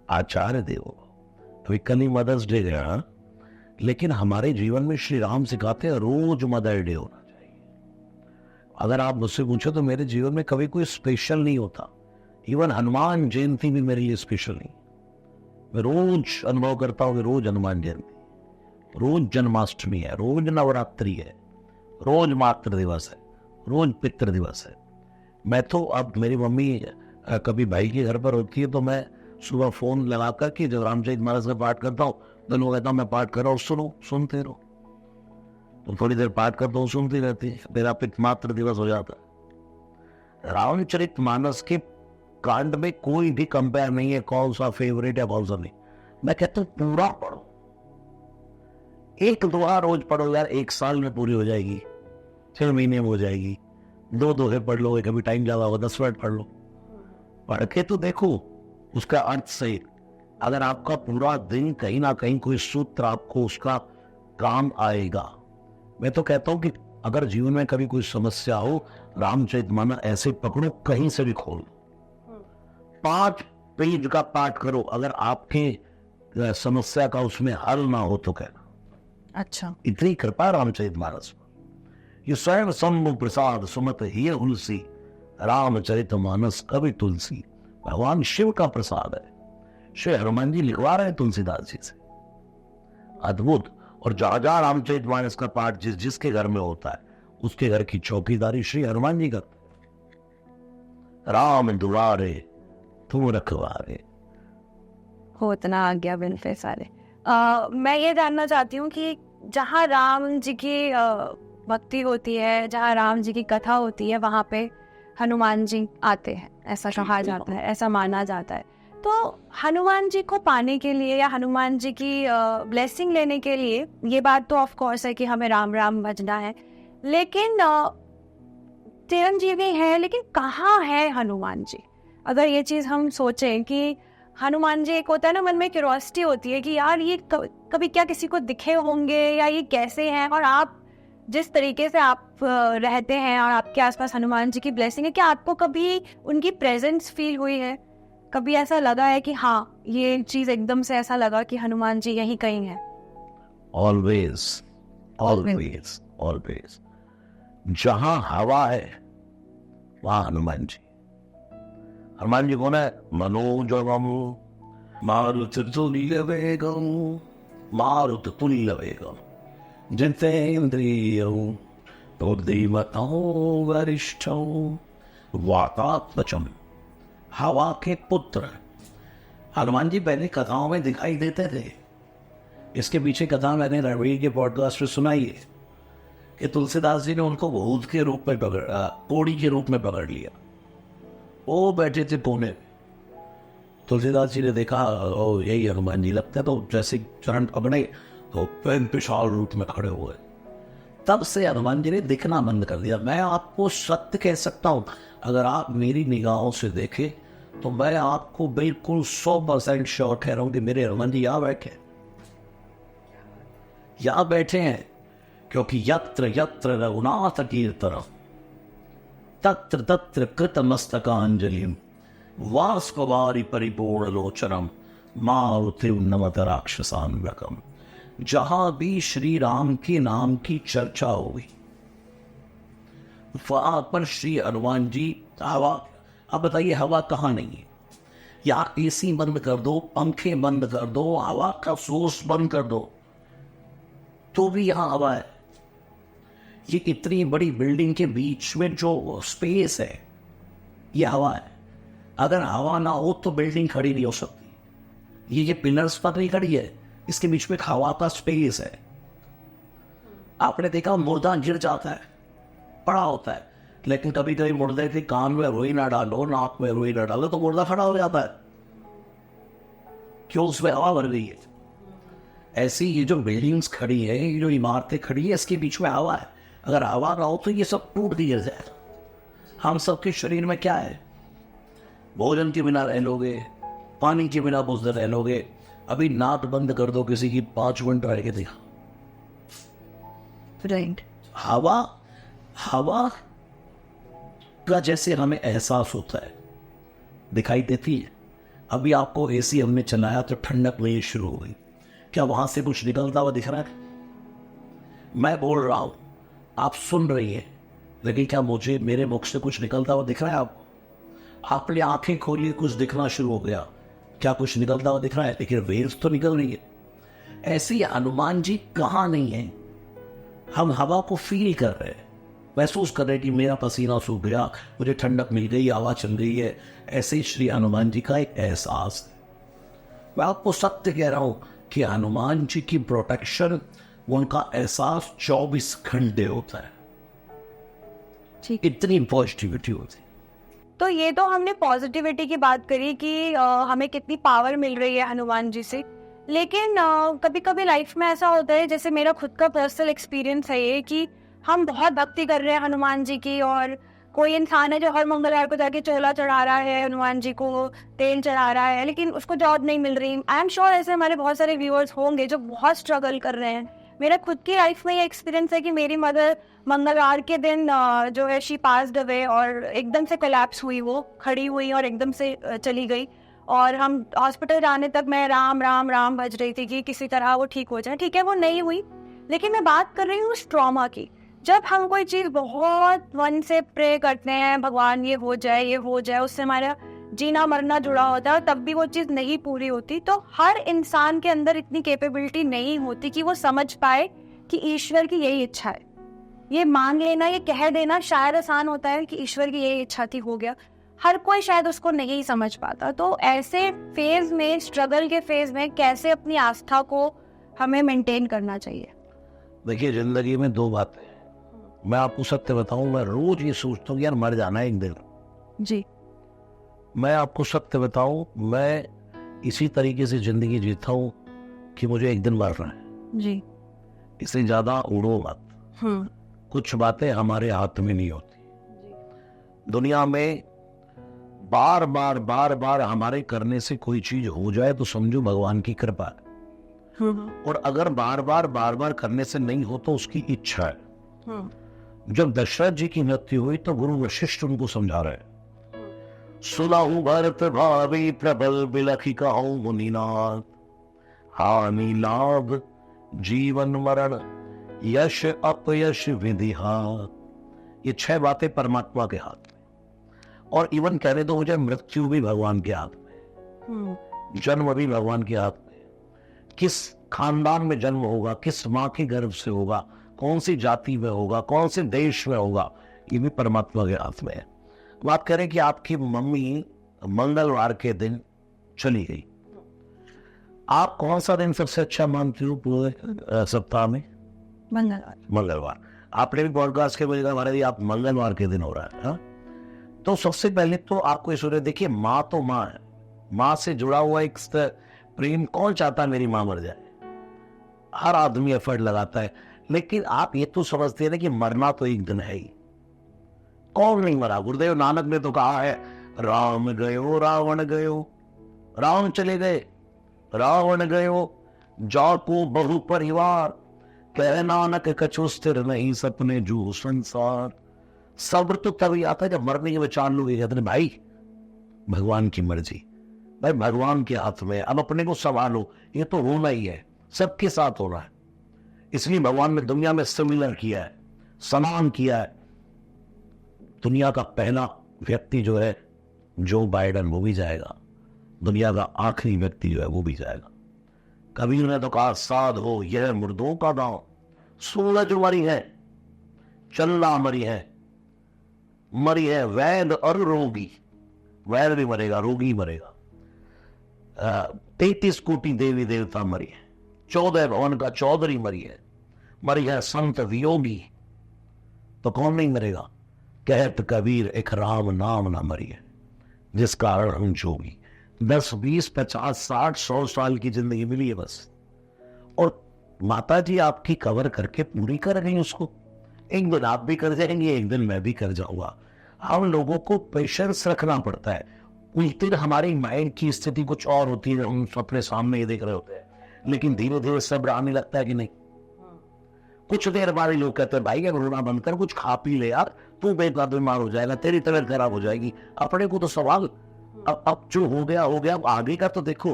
आचार्य देवो भव। अभी कल ही मदर्स डे गया, लेकिन हमारे जीवन में श्री राम सिखाते हैं रोज मदर डे होना चाहिए। अगर आप मुझसे पूछो तो मेरे जीवन में कभी कोई स्पेशल नहीं होता। इवन हनुमान जयंती भी मेरे लिए स्पेशल नहीं। मैं रोज अनुभव करता हूँ कि रोज हनुमान जयंती, रोज जन्माष्टमी है, रोज नवरात्रि है, रोज मातृ दिवस है, रोज पितृ दिवस है। मैं तो अब मेरी मम्मी कभी भाई के घर पर होती है तो मैं सुबह फोन लगा कर के जब रामचरितमानस का पाठ करता हूँ तो लोग कहता हूँ मैं पाठ कर रहा हूँ, सुनो, सुनते रहो। तो थोड़ी देर पाठ करता हूँ, सुनती रहती है, मेरा मातृ दिवस हो जाता है। रामचरितमानस के कांड में कोई भी कंपेयर नहीं है कौन सा फेवरेट है कौन सा नहीं। मैं कहता हूँ पूरा पढ़ो, 1 दोहा रोज पढ़ो यार, 1 साल में पूरी हो जाएगी, 6 महीने में हो जाएगी। 2 दोहे पढ़ लो, कभी टाइम ज्यादा होगा 10 मिनट पढ़ लो, पढ़ के तो देखो उसका अर्थ सही। अगर आपका पूरा दिन कहीं ना कहीं कोई सूत्र आपको उसका काम आएगा। मैं तो कहता हूं कि अगर जीवन में कभी कोई समस्या हो, रामचरितमानस ऐसे पकड़ो, कहीं से भी खोलो, 5 पेज का पाठ करो, अगर आपके समस्या का उसमें हल ना हो तो कहना। अच्छा, इतनी कृपा रामचरितमानस पर। ये स्वयं शंभु प्रसाद सुमत हिय हुलसी, रामचरितमानस कवि तुलसी। भगवान शिव का प्रसाद है। श्री हनुमान जी लिखवा रहे हैं तुलसीदास जी से। अद्भुत। और जहां जहां रामचरितमानस का पाठ जिस जिसके घर में होता है, उसके घर की चौकीदारी श्री हनुमान जी करते हैं। राम दुआरे तुम रखवारे। हो इतना आज्ञा बिन पैसारे। मैं ये जानना चाहती हूँ कि जहाँ राम जी की भक्ति होती है, जहाँ राम जी की कथा होती है, वहाँ पे हनुमान जी आते हैं, ऐसा कहा जाता है, ऐसा माना जाता है। तो हनुमान जी को पाने के लिए या हनुमान जी की ब्लेसिंग लेने के लिए, ये बात तो ऑफ कोर्स है कि हमें राम राम भजना है, लेकिन चिरंजीवी है, लेकिन कहाँ है हनुमान जी? अगर ये चीज़ हम सोचें कि हनुमान जी, एक होता है ना मन में क्यूरियोसिटी होती है कि यार ये कभी क्या किसी को दिखे होंगे या ये कैसे हैं, और आप जिस तरीके से आप रहते हैं और आपके आसपास हनुमान जी की ब्लेसिंग है, क्या आपको कभी उनकी प्रेजेंस फील हुई है? कभी ऐसा लगा है कि हाँ, ये चीज एकदम से ऐसा लगा कि हनुमान जी यहीं कहीं है? Always always always. जहां हवा है वहां हनुमान जी। हनुमान जी कौन है? मनोजवम मारुततुल्य वेगम, मारुततुल्य वेगम, जितेन्द्रियो बुद्धिमतो वरिष्ठो, वातात्मजम्। हवा के पुत्र हनुमान जी पहले कथाओं में दिखाई देते थे। इसके पीछे कथा मैंने रणवीर के पॉडकास्ट में सुनाई है कि तुलसीदास जी ने उनको भूत के रूप में पकड़ा, कोड़ी के रूप में पकड़ लिया। वो बैठे थे पुणे में। तुलसीदास जी ने देखा ओ यही हनुमान जी लगता है, तो जैसे चरण पकड़े तो विशाल रूप में खड़े हुए। तब से हनुमान जी ने दिखना बंद कर दिया। मैं आपको सत्य कह सकता हूं, अगर आप मेरी निगाहों से देखें तो मैं आपको बिल्कुल 100% श्योर कह रहा हूं कि मेरे हनुमान जी यहाँ बैठे हैं, क्योंकि यत्र यत्र रघुनाथ कीर्तनम तत्र तत्र कृतमस्तकांजलिम, वाष्पवारि परिपूर्ण लोचनम, मारुतिम नमत राक्षसान्वकम। जहां भी श्री राम के नाम की चर्चा होगी वहां पर श्री हनुमान जी। हवा, अब बताइए हवा कहाँ नहीं है? या एसी बंद कर दो, पंखे बंद कर दो, हवा का सोर्स बंद कर दो, तो भी यहां हवा है। ये इतनी बड़ी बिल्डिंग के बीच में जो स्पेस है, ये हवा है। अगर हवा ना हो तो बिल्डिंग खड़ी नहीं हो सकती। ये पिलर्स पर नहीं खड़ी है, इसके बीच में हवा का स्पेस है। आपने देखा मुर्दा गिर जाता है, पड़ा होता है, लेकिन कभी कभी मुर्दे के कान में रुई ना डालो, नाक में रुई ना डालो, तो मुर्दा खड़ा हो जाता है। क्यों? उसमें हवा भर गई है। ऐसी ये जो बिल्डिंग्स खड़ी है, ये जो इमारतें खड़ी है, इसके बीच में हवा है। अगर हवा ना हो तो ये सब टूट गिर जाएगा। हम सबके शरीर में क्या है? भोजन के बिना रह लोगे, पानी के बिना बुझते रह लोगे। अभी नाक बंद कर दो किसी की, 5 मिनट रह के देखा। राइट। हवा का जैसे हमें एहसास होता है, दिखाई देती है। अभी आपको एसी हमने चलाया तो ठंडक नहीं शुरू हो गई, क्या वहां से कुछ निकलता हुआ दिख रहा है? मैं बोल रहा हूं, आप सुन रही हैं, लेकिन क्या मुझे मेरे मुख से कुछ निकलता हुआ दिख रहा है आपको? आपने आंखें खोली, कुछ दिखना शुरू हो गया, क्या कुछ निकलता हुआ दिख रहा है? लेकिन वेव्स तो निकल रही है। ऐसे ही हनुमान जी कहाँ नहीं है? हम हवा को फील कर रहे हैं, महसूस कर रहे हैं कि मेरा पसीना सूख गया, मुझे ठंडक मिल गई, हवा चल रही है। ऐसे ही श्री हनुमान जी का एक एहसास है। मैं आपको सत्य कह रहा हूं कि हनुमान जी की प्रोटेक्शन, उनका एहसास 24 घंटे होता है। ठीक। इतनी पॉजिटिविटी होती है। तो ये तो हमने पॉजिटिविटी की बात करी कि हमें कितनी पावर मिल रही है हनुमान जी से, लेकिन कभी कभी लाइफ में ऐसा होता है, जैसे मेरा खुद का पर्सनल एक्सपीरियंस है ये, कि हम बहुत भक्ति कर रहे हैं हनुमान जी की और कोई इंसान है जो हर मंगलवार को जाके चोला चढ़ा रहा है, हनुमान जी को तेल चढ़ा रहा है, लेकिन उसको जॉब नहीं मिल रही। आई एम श्योर ऐसे हमारे बहुत सारे व्यूअर्स होंगे जो बहुत स्ट्रगल कर रहे हैं। मेरा खुद की लाइफ में ये एक्सपीरियंस है कि मेरी मदर मंगलवार के दिन जो है शी पास्ड अवे, और एकदम से कोलैप्स हुई, वो खड़ी हुई और एकदम से चली गई। और हम हॉस्पिटल जाने तक मैं राम राम राम भज रही थी कि किसी तरह वो ठीक हो जाए। ठीक है, वो नहीं हुई, लेकिन मैं बात कर रही हूँ उस ट्रॉमा की। जब हम कोई चीज़ बहुत मन से प्रे करते हैं, भगवान ये हो जाए, ये हो जाए, उससे हमारा जीना मरना जुड़ा होता है, तब भी वो चीज़ नहीं पूरी होती, तो हर इंसान के अंदर इतनी कैपेबिलिटी नहीं होती कि वो समझ पाए कि ईश्वर की यही इच्छा है। ये मान लेना, ये कह देना शायद आसान होता है कि ईश्वर की यही इच्छा थी, हो गया। हर कोई शायद उसको नहीं समझ पाता। तो ऐसे फेज में, स्ट्रगल के फेज में कैसे अपनी आस्था को हमें मेंटेन करना चाहिए? देखिए, जिंदगी में दो बातें हैं। मैं आपको सत्य बताऊं, मैं रोज ये सोचता हूँ यार मर जाना है एक दिन। जी। मैं आपको सत्य बताऊं, मैं इसी तरीके से जिंदगी जीता हूं कि मुझे एक दिन मरना है। जी। इससे ज्यादा उड़ो मत। कुछ बातें हमारे हाथ में नहीं होती। दुनिया में बार बार बार बार हमारे करने से कोई चीज हो जाए तो समझो भगवान की कृपा है, और अगर बार बार करने से नहीं हो तो उसकी इच्छा है। जब दशरथ जी की मृत्यु हुई तो गुरु वशिष्ठ उनको समझा रहे, सुनाहु भरत भावी प्रबल बिलखि कहूं मुनिनाथ, हानि लाभ जीवन मरण यश अपयश विधि हाथ। ये 6 बातें परमात्मा के हाथ में, और इवन कहने दो मुझे, मृत्यु भी भगवान के हाथ में, जन्म भी भगवान के हाथ में। किस खानदान में जन्म होगा, किस माँ के गर्भ से होगा, कौन सी जाति में होगा, कौन से देश में होगा, ये भी परमात्मा के हाथ में है। बात करें कि आपकी मम्मी मंगलवार के दिन चली गई, आप कौन सा दिन सबसे अच्छा मानते हो पूरे सप्ताह में? मंगलवार। आपने भी पॉडकास्ट के बोलेगा हमारे लिए आप मंगलवार के दिन हो रहा है। हा? तो सबसे पहले तो आपको इस देखिए, माँ तो माँ है, माँ से जुड़ा हुआ एक प्रेम, कौन चाहता है मेरी माँ मर जाए? हर आदमी एफर्ट लगाता है, लेकिन आप ये तो समझते हैं ना कि मरना तो एक दिन है ही। कौन नहीं मरा? गुरुदेव नानक ने तो कहा है, राम गयो रावण गयो, राम चले गए, रावण गयो, जाको बहु परिवार, कह नानक कछु स्थिर नहीं सपने जू संसार। सब्र तो तभी आता है जब मरने के बाद 4 लोग कहते हैं भाई भगवान की मर्जी, भाई भगवान के हाथ में, अब अपने को संभालो, ये तो होना ही है, सबके साथ हो रहा है। इसलिए भगवान ने दुनिया में सिमिलर किया है, समान किया है। दुनिया का पहला व्यक्ति जो है जो बाइडेन, वो भी जाएगा, दुनिया का आखिरी व्यक्ति जो है वो भी जाएगा। कबीर ने तो कहा, साध हो यह मुर्दों का गांव, सूरज मरी है, चल्ला मरी है वैद और रोगी, वैद भी मरेगा, रोगी मरेगा। 33 कोटि देवी देवता मरी है, 14 भवन का चौधरी मरी है संत वियोगी, तो कौन नहीं मरेगा? कहत कबीर एक राम नाम ना मरी है, जिस कारण हम जोगी। 10, 20, 50, 60, 100 साल की जिंदगी मिली है बस, और माता जी आपकी कवर करके पूरी कर गई उसको। एक दिन आप भी कर जाएंगे, एक दिन मैं भी कर जाऊंगा। हम लोगों को पेशेंस रखना पड़ता है। उस दिन हमारी माइंड की स्थिति कुछ और होती है, हम अपने सामने ये देख रहे होते हैं, लेकिन धीरे धीरे सब्र आने लगता है कि नहीं। कुछ देर बाद लोग कहते हैं भाई रोना बंद कर, कुछ खा पी ले यार, तू बेकार बीमार हो जाएगा, तेरी तबीयत खराब हो जाएगी, अपने को तो सवाल, अब जो हो गया अब आगे का तो देखो।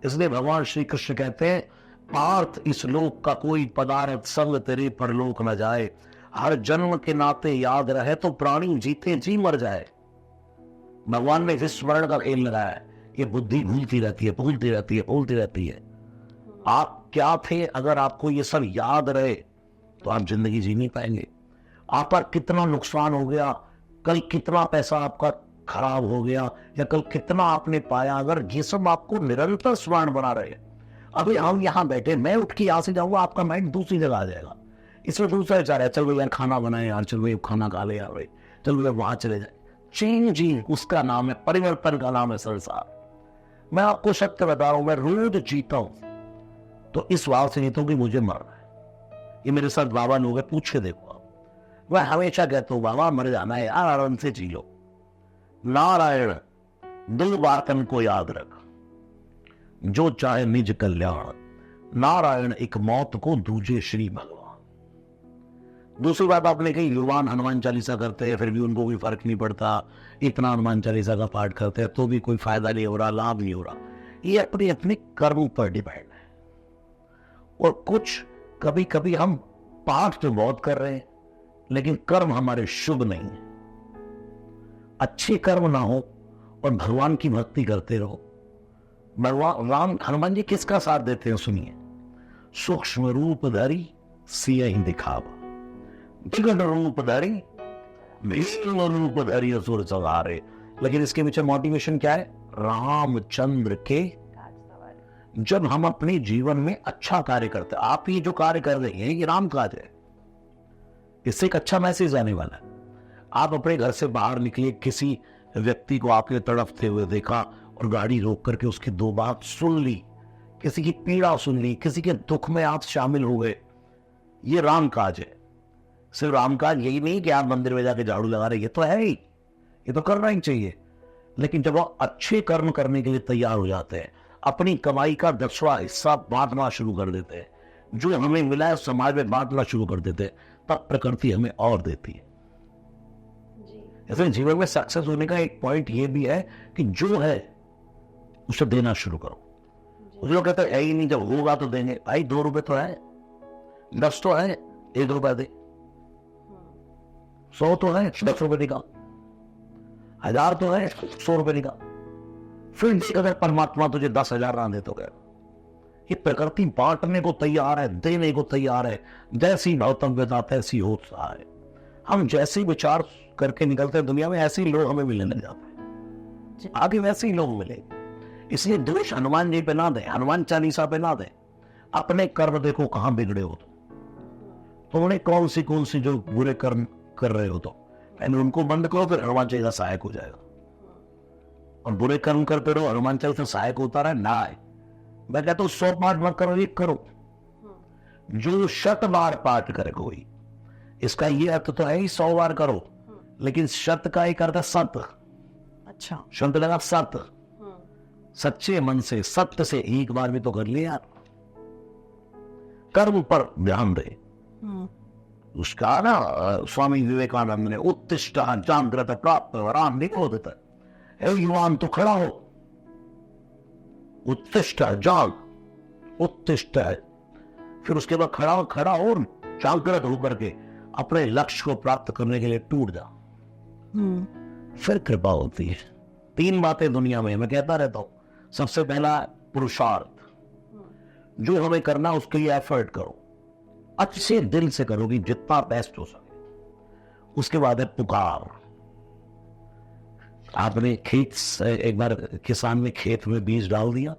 इसलिए भगवान श्री कृष्ण कहते हैं, पार्थ इस लोक का कोई पदार्थ संग तेरे परलोक न जाए, हर जन्म के नाते याद रहे तो प्राणी जीते जी मर जाए। भगवान ने विस्मरण का खेल लगाया है, ये बुद्धि भूलती रहती है। आप क्या थे, अगर आपको ये सब याद रहे तो आप जिंदगी जी नहीं पाएंगे। आप पर कितना नुकसान हो गया, कल कितना पैसा आपका खराब हो गया, या कल कितना आपने पाया, अगर ये सब आपको निरंतर स्मरण बना रहे। अभी हम यहाँ बैठे, मैं उठ के यहाँ से जाऊंगा, आपका माइंड दूसरी जगह आ जाएगा, इसमें दूसरा विचार है, चल भाई यार खाना बनाए यार, चल भाई खाना खा ले यार, भाई चल भाई वहां चले जाए। चेंजिंग उसका नाम है, परिवर्तन का नाम है संसार। मैं आपको सत्य बता रहा हूं, मैं रोज जीता हूं तो इस बात से जीता हूं कि मुझे मरना है। ये मेरे साथ बाबा लोग हैं, पूछे देखो आप, मैं हमेशा कहता हूँ बाबा मर जाना है यार, आराम से जी लो। नारायण दिल बातन को याद रख, जो चाहे निज कल्याण, नारायण एक मौत को दूजे श्री भगवान। दूसरी बात आपने कही, युवान हनुमान चालीसा करते हैं फिर भी उनको कोई फर्क नहीं पड़ता, इतना हनुमान चालीसा का पाठ करते हैं तो भी कोई फायदा नहीं हो रहा, लाभ नहीं हो रहा। ये अपने अपने कर्म पर डिपेंड है। और कुछ कभी कभी हम पाठ तो बहुत कर रहे हैं लेकिन कर्म हमारे शुभ नहीं है। अच्छे कर्म ना हो और भगवान की भक्ति करते रहो। भगवान हनुमान जी किसका साथ देते हैं सुनिए, सूक्ष्म रूप धरी सियहि दिखावा, विकट रूप धरी भीष्म रूप धरी असुर संहारे। लेकिन इसके पीछे मोटिवेशन क्या है, रामचंद्र के। जब हम अपने जीवन में अच्छा कार्य करते हैं, आप ये जो कार्य कर रहे हैं ये राम काज है, इससे एक अच्छा मैसेज आने वाला है। आप अपने घर से बाहर निकले, किसी व्यक्ति को आपने तड़पते हुए देखा और गाड़ी रोक करके उसकी दो बात सुन ली, किसी की पीड़ा सुन ली, किसी के दुख में आप शामिल हो गए, ये राम काज है। सिर्फ राम काज यही नहीं कि आप मंदिर में जाके झाड़ू लगा रहे, ये तो है ही, ये तो करना ही चाहिए। लेकिन जब आप अच्छे कर्म करने के लिए तैयार हो जाते हैं, अपनी कमाई का 10वां हिस्सा बांटना शुरू कर देते हैं, जो हमें मिला है समाज में बांटना शुरू कर देते हैं, तब प्रकृति हमें और देती है। ऐसे जीवन में सक्सेस होने का एक पॉइंट ये भी है कि जो है उसे देना शुरू करो। कुछ लोग कहते हैं ही नहीं, जब होगा तो देंगे। भाई 2 रुपए तो है, 10 तो है, 1 रुपया दे, 100 तो है, 10 रुपए निकाल, 1000 तो है, 100 रुपए निकाल। फिर अगर परमात्मा तुझे 10,000 ना दे तो क्या, ये प्रकृति बांटने को तैयार है, देने को तैयार है। जैसी भौतव्यता तैसी होता है। हम जैसे विचार करके निकलते हैं दुनिया में, ऐसे ही लोग हमें मिलने लग जाते हैं, आगे वैसे ही लोग मिलेंगे। इसलिए दोष हनुमान जी पे ना दें, हनुमान चालीसा पे ना दें। अपने कर्म देखो कहां बिगड़े हो तुमने कौन सी जो बुरे कर्म कर रहे हो तो पहले उनको बंद करो, फिर हनुमान चालीसा सहायक हो जाएगा। और बुरे कर्म करते रहो, हनुमान चालीसा सहायक होता रहे ना है। मैं कहता हूं 100 पाठ मत करो, 1 करो। जो 100 बार पाठ करे कोई, इसका ये अर्थ तो है ही 100 बार करो, लेकिन शत का एक अर्थ है सत। अच्छा, शब्द लगा सत, सच्चे मन से सत्य से 1 बार भी तो कर लिया यार। कर्म पर ध्यान दे। उसका ना स्वामी विवेकानंद ने उत्तिष्ठ जागृत प्राप्त वरान लिखो देता है। युवान तो खड़ा हो, उत्तिष्ठ जाग, उत्तिष्ठ है। फिर उसके बाद खड़ा और जागृत होकर के अपने लक्ष्य को प्राप्त करने के लिए टूट जा, फिर कृपा होती है। 3 बातें दुनिया में मैं कहता रहता हूं। सबसे पहला पुरुषार्थ, जो हमें करना उसके लिए एफर्ट करो, अच्छे दिल से करो कि जितना बेस्ट हो सके। उसके बाद है पुकार। आपने खेत से एक बार किसान ने खेत में बीज डाल दिया,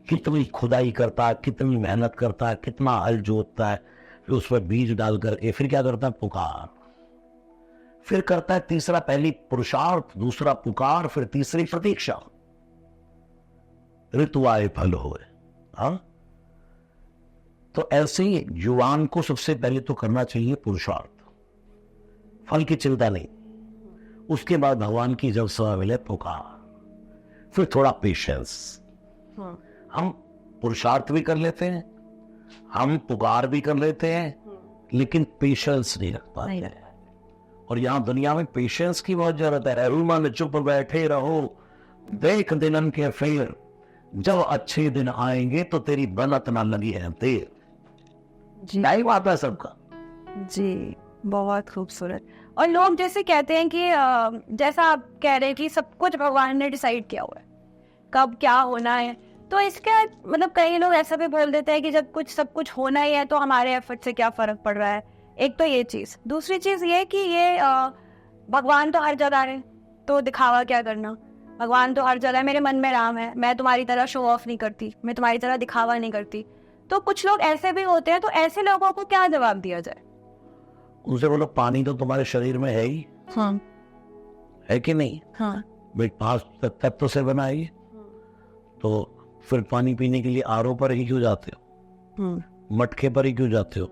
कितनी खुदाई करता है, कितनी मेहनत करता है, कितना हल जोतता है, फिर उस पर बीज डाल करके फिर क्या करता है, पुकार। फिर करता है तीसरा, पहली पुरुषार्थ, दूसरा पुकार, फिर तीसरी प्रतीक्षा। ऋतु आए फल होए। हाँ, तो ऐसे ही युवान को सबसे पहले तो करना चाहिए पुरुषार्थ, फल की चिंता नहीं। उसके बाद भगवान की जब सेवा मिले पुकार, फिर थोड़ा पेशेंस। हम पुरुषार्थ भी कर लेते हैं, हम पुकार भी कर लेते हैं, लेकिन पेशेंस नहीं रख पाते। और यहां दुनिया में पेशेंस की बहुत जरूरत है। मन चुप बैठे रहो, देख दिनन के फेर, जब अच्छे दिन आएंगे तो तेरी बनत ना लगी है देर। नहीं बात है सबका जी, बहुत खूबसूरत। और लोग जैसे कहते हैं कि जैसा आप कह रहे हैं कि सब कुछ भगवान ने डिसाइड किया हुआ है कब क्या होना है, तो इसका मतलब कई लोग ऐसा भी बोल देते हैं कि जब सब कुछ होना ही है तो हमारे एफर्ट से क्या फर्क पड़ रहा है। एक तो ये चीज, दूसरी चीज ये कि ये भगवान तो हर जगह है, तो दिखावा क्या करना। भगवान तो हर जगह है, मेरे मन में राम है, मैं तुम्हारी तरह शो ऑफ नहीं करती, मैं तुम्हारी तरह दिखावा नहीं करती। तो कुछ लोग ऐसे भी होते हैं, तो ऐसे लोगों को क्या जवाब दिया जाए? उनसे बोलो पानी तो तुम्हारे शरीर में है ही। हाँ, है कि नहीं? हाँ, भाई 5 तत्व से बना है, तो फिर पानी पीने के लिए आरओ पर ही क्यों जाते हो, मटके पर ही क्यों जाते हो?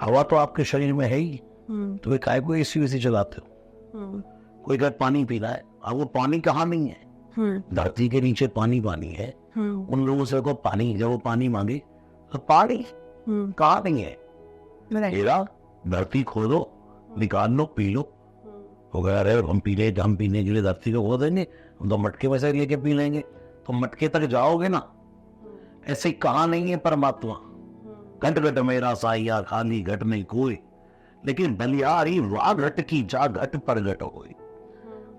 हवा तो आपके शरीर में है ही, तो वे काय को एसी वेसी चलाते हो? कोई कहे पानी पीना है, अब वो पानी कहाँ नहीं है, धरती के नीचे पानी पानी है। उन लोगों से को पानी, जब वो पानी मांगे तो पानी कहाँ नहीं है, हीरा धरती खोदो निकाल लो पी लो। हो गया, अरे हम पीने के लिए धरती को खोद देंगे, हम तो मटके में से लेके पी लेंगे। तो मटके तक जाओगे ना, ऐसे कहाँ नहीं है परमात्मा। घट घट मेरा साइया खाली घट नहीं कोई, लेकिन बलियारी वाह घट की जा घट प्रगट होई।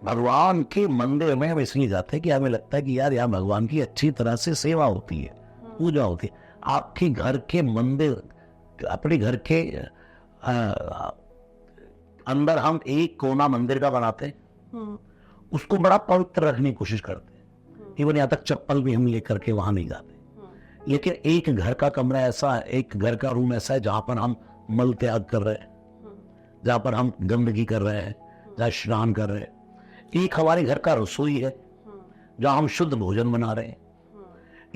भगवान के मंदिर में हम इसलिए जाते हैं कि हमें लगता है कि यार यहाँ भगवान की अच्छी तरह से सेवा होती है, पूजा होती है। आपके घर के मंदिर, अपने घर के अंदर हम एक कोना मंदिर का बनाते हैं, उसको बड़ा पवित्र रखने की कोशिश करते हैं। इवन यहाँ तक चप्पल भी हम लेकर के वहां नहीं जाते। लेकिन एक घर का कमरा ऐसा है, एक घर का रूम ऐसा है जहां पर हम मल त्याग कर रहे हैं, जहां पर हम गंदगी कर रहे हैं, जहां स्नान कर रहे हैं। एक हमारे घर का रसोई है जहां हम शुद्ध भोजन बना रहे हैं।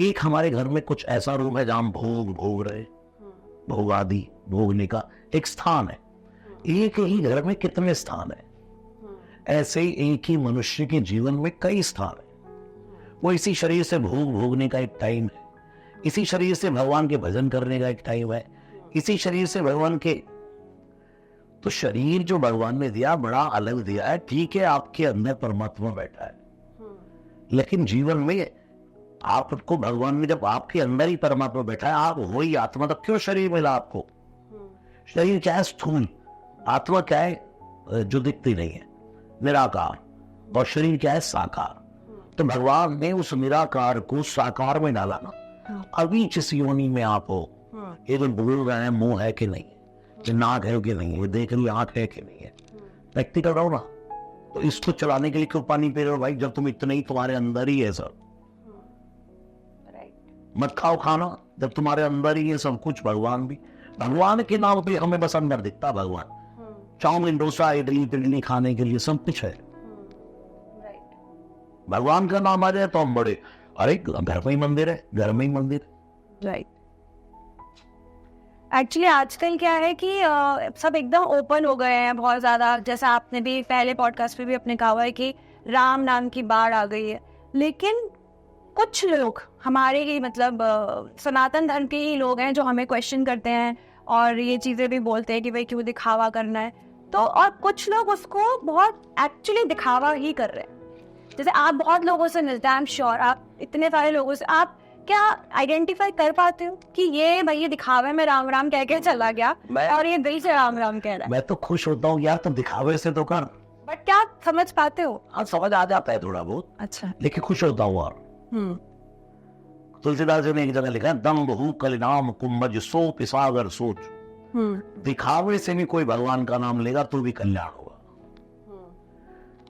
एक हमारे घर में कुछ ऐसा रूम है जहां हम भोग रहे हैं, भोग आदि भोगने का एक स्थान है। एक ही घर में कितने स्थान है? ऐसे ही एक ही मनुष्य के जीवन में कई स्थान है। वो इसी शरीर से भोगने का एक टाइम है, इसी शरीर से भगवान के भजन करने का एक टाइम है, इसी शरीर से भगवान के, तो शरीर जो भगवान ने दिया बड़ा अलग दिया है। ठीक है, आपके अंदर परमात्मा बैठा है, लेकिन जीवन में आपको भगवान ने, जब आपके अंदर ही परमात्मा बैठा है, आप वही आत्मा, तो क्यों शरीर मिला आपको? शरीर क्या है? स्थूल। आत्मा क्या है? जो दिखती नहीं है, निराकार। और शरीर क्या है? साकार। तो भगवान ने उस निराकार को साकार में डाला ना। अभी जिस योनि में आप हो, ये जो बोल रहे हैं मुंह है कि नहीं, ये नाक है कि नहीं, ये देख रही आंख है कि नहीं है, प्रैक्टिकल रहो ना। तो इसको चलाने के लिए क्यों पानी पी रहे हो भाई, जब तुम इतने ही तुम्हारे अंदर ही है सब। मत खाओ खाना जब तुम्हारे अंदर ही है सब कुछ। भगवान के नाम पे हमें बस अंदर दिखता भगवान। चाउमीन, डोसा, इडली खाने के लिए सब कुछ है। भगवान का नाम आ जाए तो हम बड़े, अरे घर में ही मंदिर है, घर में ही मंदिर है। राइट। एक्चुअली आजकल क्या है कि सब एकदम ओपन हो गए हैं बहुत ज़्यादा। जैसा आपने भी पहले पॉडकास्ट पे भी अपने कहा है कि राम नाम की बाढ़ आ गई है, लेकिन कुछ लोग हमारे ही मतलब सनातन धर्म के ही लोग हैं जो हमें क्वेश्चन करते हैं और ये चीज़ें भी बोलते हैं कि भाई क्यों दिखावा करना है। तो और कुछ लोग उसको बहुत एक्चुअली दिखावा ही कर रहे हैं। जैसे आप बहुत लोगों से मिलते हैं, आई एम श्योर आप इतने सारे लोगों से, आप क्या आइडेंटिफाई कर पाते हो कि ये भाई ये दिखावे में राम राम कह के चला गया और ये दिल से राम राम कह रहा है? मैं तो खुश होता हूँ यार, तुम दिखावे से तो कर, बट क्या समझ पाते हो? हाँ समझ आ जाता है थोड़ा बहुत। अच्छा, लेकिन खुश होता हूँ। और तुलसीदास जी ने एक जगह लिखा है, दम बहु कलिनाम कुंभज सो पिसागर सोच। दिखावे से भी कोई भगवान का नाम लेगा तो भी कल्याण होगा।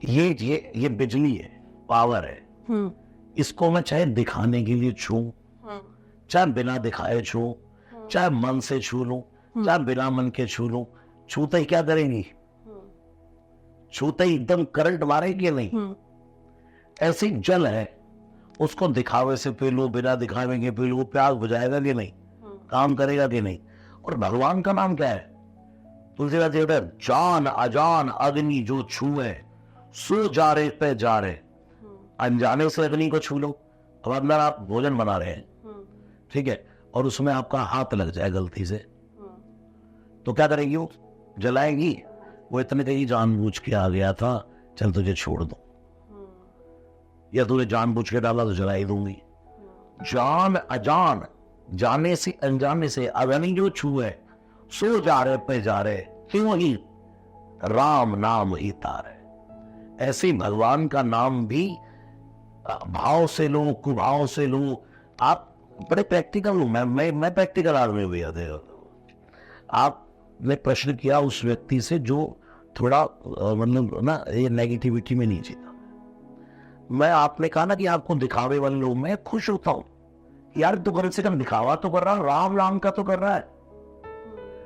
ये बिजली है, पावर है। इसको मैं चाहे दिखाने के लिए छू, चाहे बिना दिखाए छू, चाहे मन से छू लूं, चाहे बिना मन के छू लूं, छूते ही क्या करेंगी? छूते ही एकदम करंट मारेगी नहीं? ऐसी जल है, उसको दिखावे से पी लो, बिना दिखावे के पी लो, प्यास बुझाएगा कि नहीं, काम करेगा कि नहीं? और भगवान का नाम क्या है? तुलसीदास जी कहते हैं, जान अजान अग्नि जो छुए सो जा रे पे जा रे। अनजाने से अग्नि को छू लो। अब अंदर आप भोजन बना रहे हैं, ठीक है, और उसमें आपका हाथ लग जाए गलती से, तो क्या करेगी? वो जलाएगी। वो इतने कहीं जानबूझ के आ गया था, चल तुझे छोड़ दो, या तुझे जानबूझ के डाला तो जला ही दूंगी। जान अजान, जाने से अनजाने से, अग्नि जो छुए सो जा रहे पे जा रहे, क्यों ही राम नाम ही तारे। ऐसे भगवान का नाम भी भाव से लो, कुभाव से लो। आप बड़े प्रैक्टिकल हूं, मैं प्रैक्टिकल आदमी भैया। आपने प्रश्न किया उस व्यक्ति से जो थोड़ा मतलब ना ये नेगेटिविटी में नहीं जीता। मैं आपने कहा ना कि आपको दिखावे वाले लोग, मैं खुश होता हूं यार, तू कम से कम दिखावा तो कर रहा, राम राम का तो कर रहा है।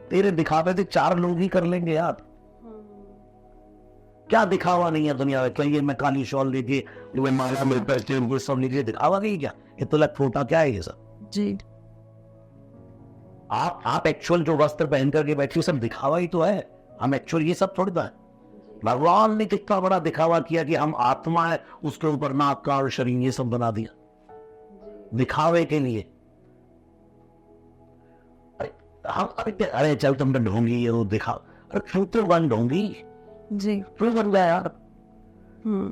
तेरे दिखावे से 4 लोग ही कर लेंगे यार। क्या दिखावा नहीं है दुनिया में? कहिए मैं काली शॉल लेके सब लेके दिखावा नहीं क्या? ये तो लग फोटा क्या है ये सब जी? आप एक्चुअल जो वस्त्र पहन करके बैठे हो सब दिखावा ही तो है। हम एक्चुअली ये सब थोड़ी था। भगवान ने कितना बड़ा दिखावा किया कि हम आत्मा है, उसके ऊपर नाक कान शरीर ये सब बना दिया दिखावे के लिए। अरे चल तुम ढोंगी ये वो दिखा, अरे क्यों तो बन ढोंगी जी क्यों बन गया यार?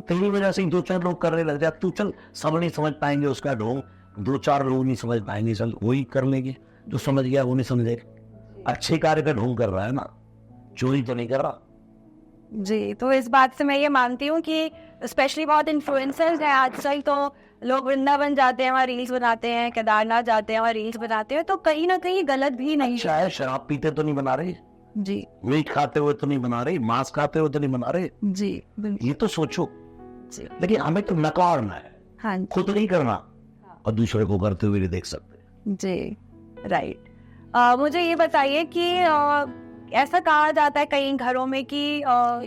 तेरी वजह से 2-4 लोग करने लग जाए। तू चल, सब नहीं समझ पाएंगे उसका ढोंग, 2-4 लोग नहीं समझ पाएंगे, चल वही कर लेंगे, जो समझ गया वो नहीं समझेगा। अच्छे कार्य का ढोंग कर रहा है ना, चोरी तो नहीं कर रहा। जी। तो इस बात से मैं ये मानती हूँ कि स्पेशली बहुत इन्फ्लुएंसर्स हैं आजकल, तो लोग वृंदावन जाते हैं वहाँ रील्स बनाते हैं, केदारनाथ जाते हैं वहाँ रील्स बनाते हैं, तो कहीं ना कहीं गलत भी नहीं है। चाहे शराब पीते तो नहीं बना रहे जी, मीट खाते हुए तो नहीं बना रहे, मांस खाते हुए तो नहीं बना रहे। जी बिल्कुल ये तो सोचो। जी। लेकिन हमें तो नकारना है, हाँ जी खुद नहीं करना और दूसरे को करते हुए नहीं देख सकते। जी राइट। मुझे ये बताइए कि ऐसा कहा जाता है कई घरों में कि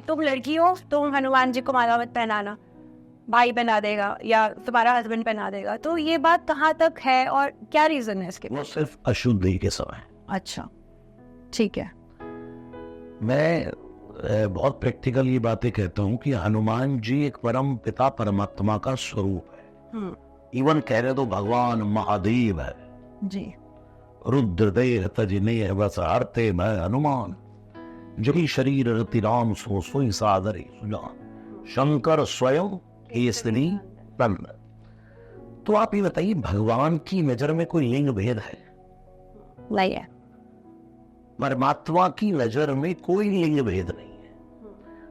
तुम लड़की हो, तुम हनुमान जी को माला मत पहनाना, भाई पहना देगा या तुम्हारा हस्बैंड पहना देगा, तो ये बात कहाँ तक है और क्या रीजन है इसके? वो सिर्फ अशुद्धि के समय। अच्छा ठीक है। मैं बहुत प्रैक्टिकल ये बातें कहता हूँ कि हनुमान जी एक परम पिता परमात्मा का स्वरूप है। इवन कह रहे तो भगवान महादेव है। जी रुद्रदेह तजने बस हरते मैं हनुमान, जही शरीर रति राम सो सोई सादरे सुजान, शंकर स्वयं केसरी तन। तो आप ये बताइए, भगवान की नजर में कोई लिंग भेद है? नहीं है। परमात्मा की नजर में कोई लिंग भेद नहीं है।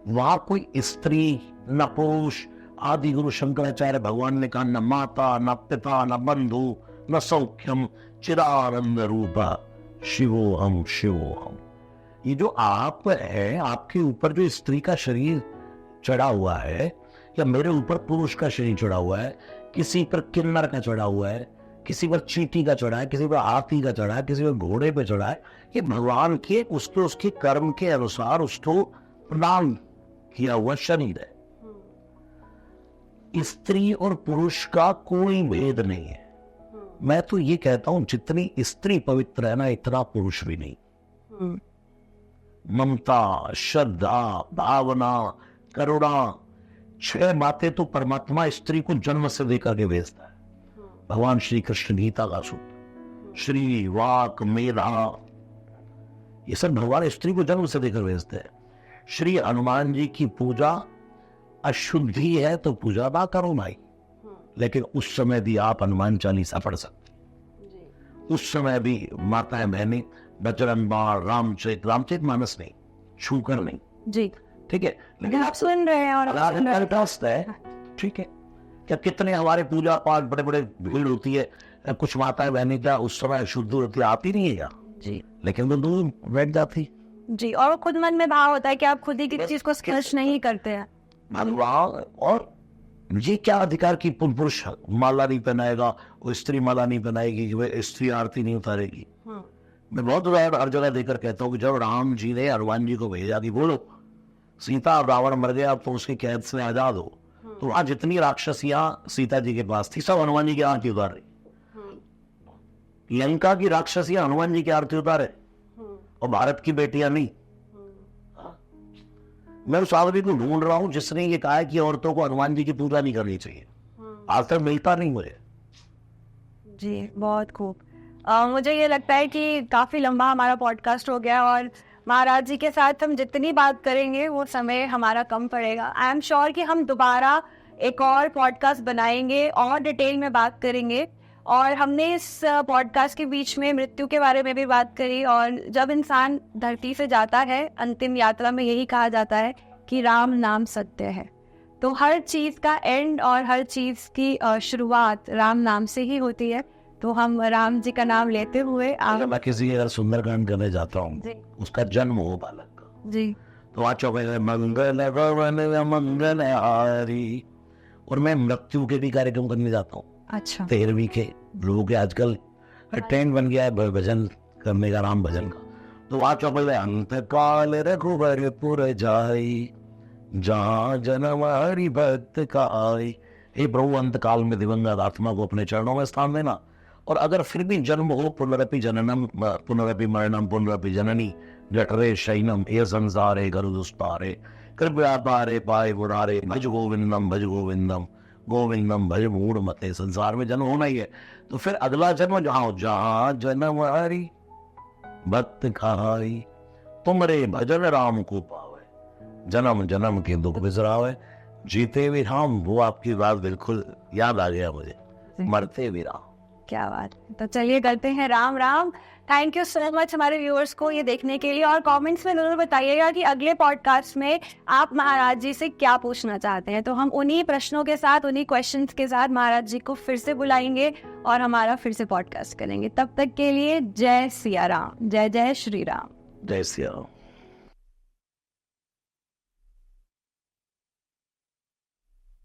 वहां कोई स्त्री न पुरुष, आदि गुरु शंकराचार्य भगवान ने कहा, न माता न पिता न बंधु न सौख्यम चिदानंद रूपा शिवोहम शिवोहम। ये जो आप है, आपके ऊपर जो स्त्री का शरीर चढ़ा हुआ है या मेरे ऊपर पुरुष का शरीर चढ़ा हुआ है, किसी पर किन्नर का चढ़ा हुआ है, किसी पर चींटी का चढ़ा है, किसी पर हाथी का चढ़ा है, किसी पर घोड़े पे चढ़ा है, ये भगवान के उसके कर्म के अनुसार उसको प्रदान किया हुआ शरीर है। स्त्री और पुरुष का कोई भेद नहीं है। मैं तो ये कहता हूं, जितनी स्त्री पवित्र है ना, इतना पुरुष भी नहीं। ममता, श्रद्धा, भावना, करुणा, 6 बातें तो परमात्मा स्त्री को जन्म से देकर के भेजता है। भगवान श्री कृष्ण गीता का सूत्र, श्री वाक मेधा, ये सब भगवान स्त्री को जन्म से देकर भेजते हैं। श्री हनुमान जी की पूजा अशुद्धि है तो पूजा ना करो भाई, लेकिन उस समय भी आप हनुमान चालीसा पढ़ सकते। उस समय भी माताएं बहनें बजरंग बाण, रामचरित मानस नहीं, छूकर नहीं जी, ठीक है। लेकिन आप सुन रहे हैं और आप सुन रहे हैं। है, ठीक है। क्या कितने हमारे पूजा पाठ बड़े बड़े भीड़ होती है, कुछ माताएं बहनें क्या उस समय शुद्ध होती आती नहीं है क्या जी, लेकिन वो दूर बैठ जाती जी, और खुद मन में भाव होता है कि आप खुद ही किसी चीज को स्पर्श नहीं करते हैं। भगवान। और ये क्या अधिकार की पुरुष माला नहीं पहनाएगा और स्त्री माला नहीं पहनाएगी, कि वह स्त्री आरती नहीं उतारेगी। मैं बहुत हर जगह देकर कहता हूँ कि जब राम जी ने हनुमान जी को भेजा कि बोलो सीता और रावण मर गया, अब तो उसकी कैद से आजाद हो, तो वहां जितनी राक्षसियां सीता जी के पास थी सब हनुमान जी की आरती उतार रही। लंका की राक्षसियां हनुमान जी की आरती उतारे और भारत की बेटियां नहीं। मैं उस आदमी को ढूंढ रहा हूं जिसने ये कहा है कि औरतों को हनुमान जी की पूजा नहीं करनी चाहिए। आज तक मिलता नहीं मुझे। जी बहुत खूब। मुझे ये लगता है कि काफ़ी लंबा हमारा पॉडकास्ट हो गया और महाराज जी के साथ हम जितनी बात करेंगे वो समय हमारा कम पड़ेगा। आई एम श्योर कि हम दोबारा एक और पॉडकास्ट बनाएंगे और डिटेल में बात करेंगे। और हमने इस पॉडकास्ट के बीच में मृत्यु के बारे में भी बात करी, और जब इंसान धरती से जाता है अंतिम यात्रा में यही कहा जाता है कि राम नाम सत्य है। तो हर चीज़ का एंड और हर चीज़ की शुरुआत राम नाम से ही होती है। तो हम राम जी का नाम लेते हुए अगर मैं किसी अगर सुंदरकांड करने जाता हूँ, उसका जन्म हो बालक का जी, तो वहाँ चौपे मंगल मंगल हारी, और मैं मृत्यु के भी कार्यक्रम करने जाता हूँ। अच्छा 13वीं के लोगों के आजकल ट्रेंड बन गया है भजन करने का, राम भजन का। तो वहाँ चौपे में अंत काल रघुवरपुर जाई, जहाँ जन्म हरि भक्त का आई। हे प्रभु, अंत काल में दिवंगत आत्मा को अपने चरणों में स्थान देना, और अगर फिर भी जन्म हो पुनरपि जननम पुनरपि मरणम पुनरपि जननी जठरे शयनम ये संसारे गरुदुस्तारे कृपया तारे पाए बुरारे भज गोविंदम भज गोविंदम गोविंदम भज मूढ़ मते। संसार में जन्म होना ही है, तो फिर अगला जन्म जहाँ जहाँ जन्म हरी भक्त खाई तुमरे भजन राम को पावे जन्म जन्म के दुख बिसरावे। जीते भी राम, वो आपकी बात बिल्कुल याद आ गया मुझे, मरते भी राम। क्या बात है। तो चलिए करते हैं Ram Ram. Thank you so much हमारे व्यूअर्स को ये देखने के लिए, और कमेंट्स में जरूर बताइएगा कि अगले पॉडकास्ट में आप महाराज जी से क्या पूछना चाहते हैं। तो हम उन्हीं प्रश्नों के साथ, उन्हीं क्वेश्चंस के साथ महाराज जी को फिर से बुलाएंगे और हमारा फिर से पॉडकास्ट करेंगे। तब तक के लिए जय सिया राम, जय जय श्री राम। जय सिया राम।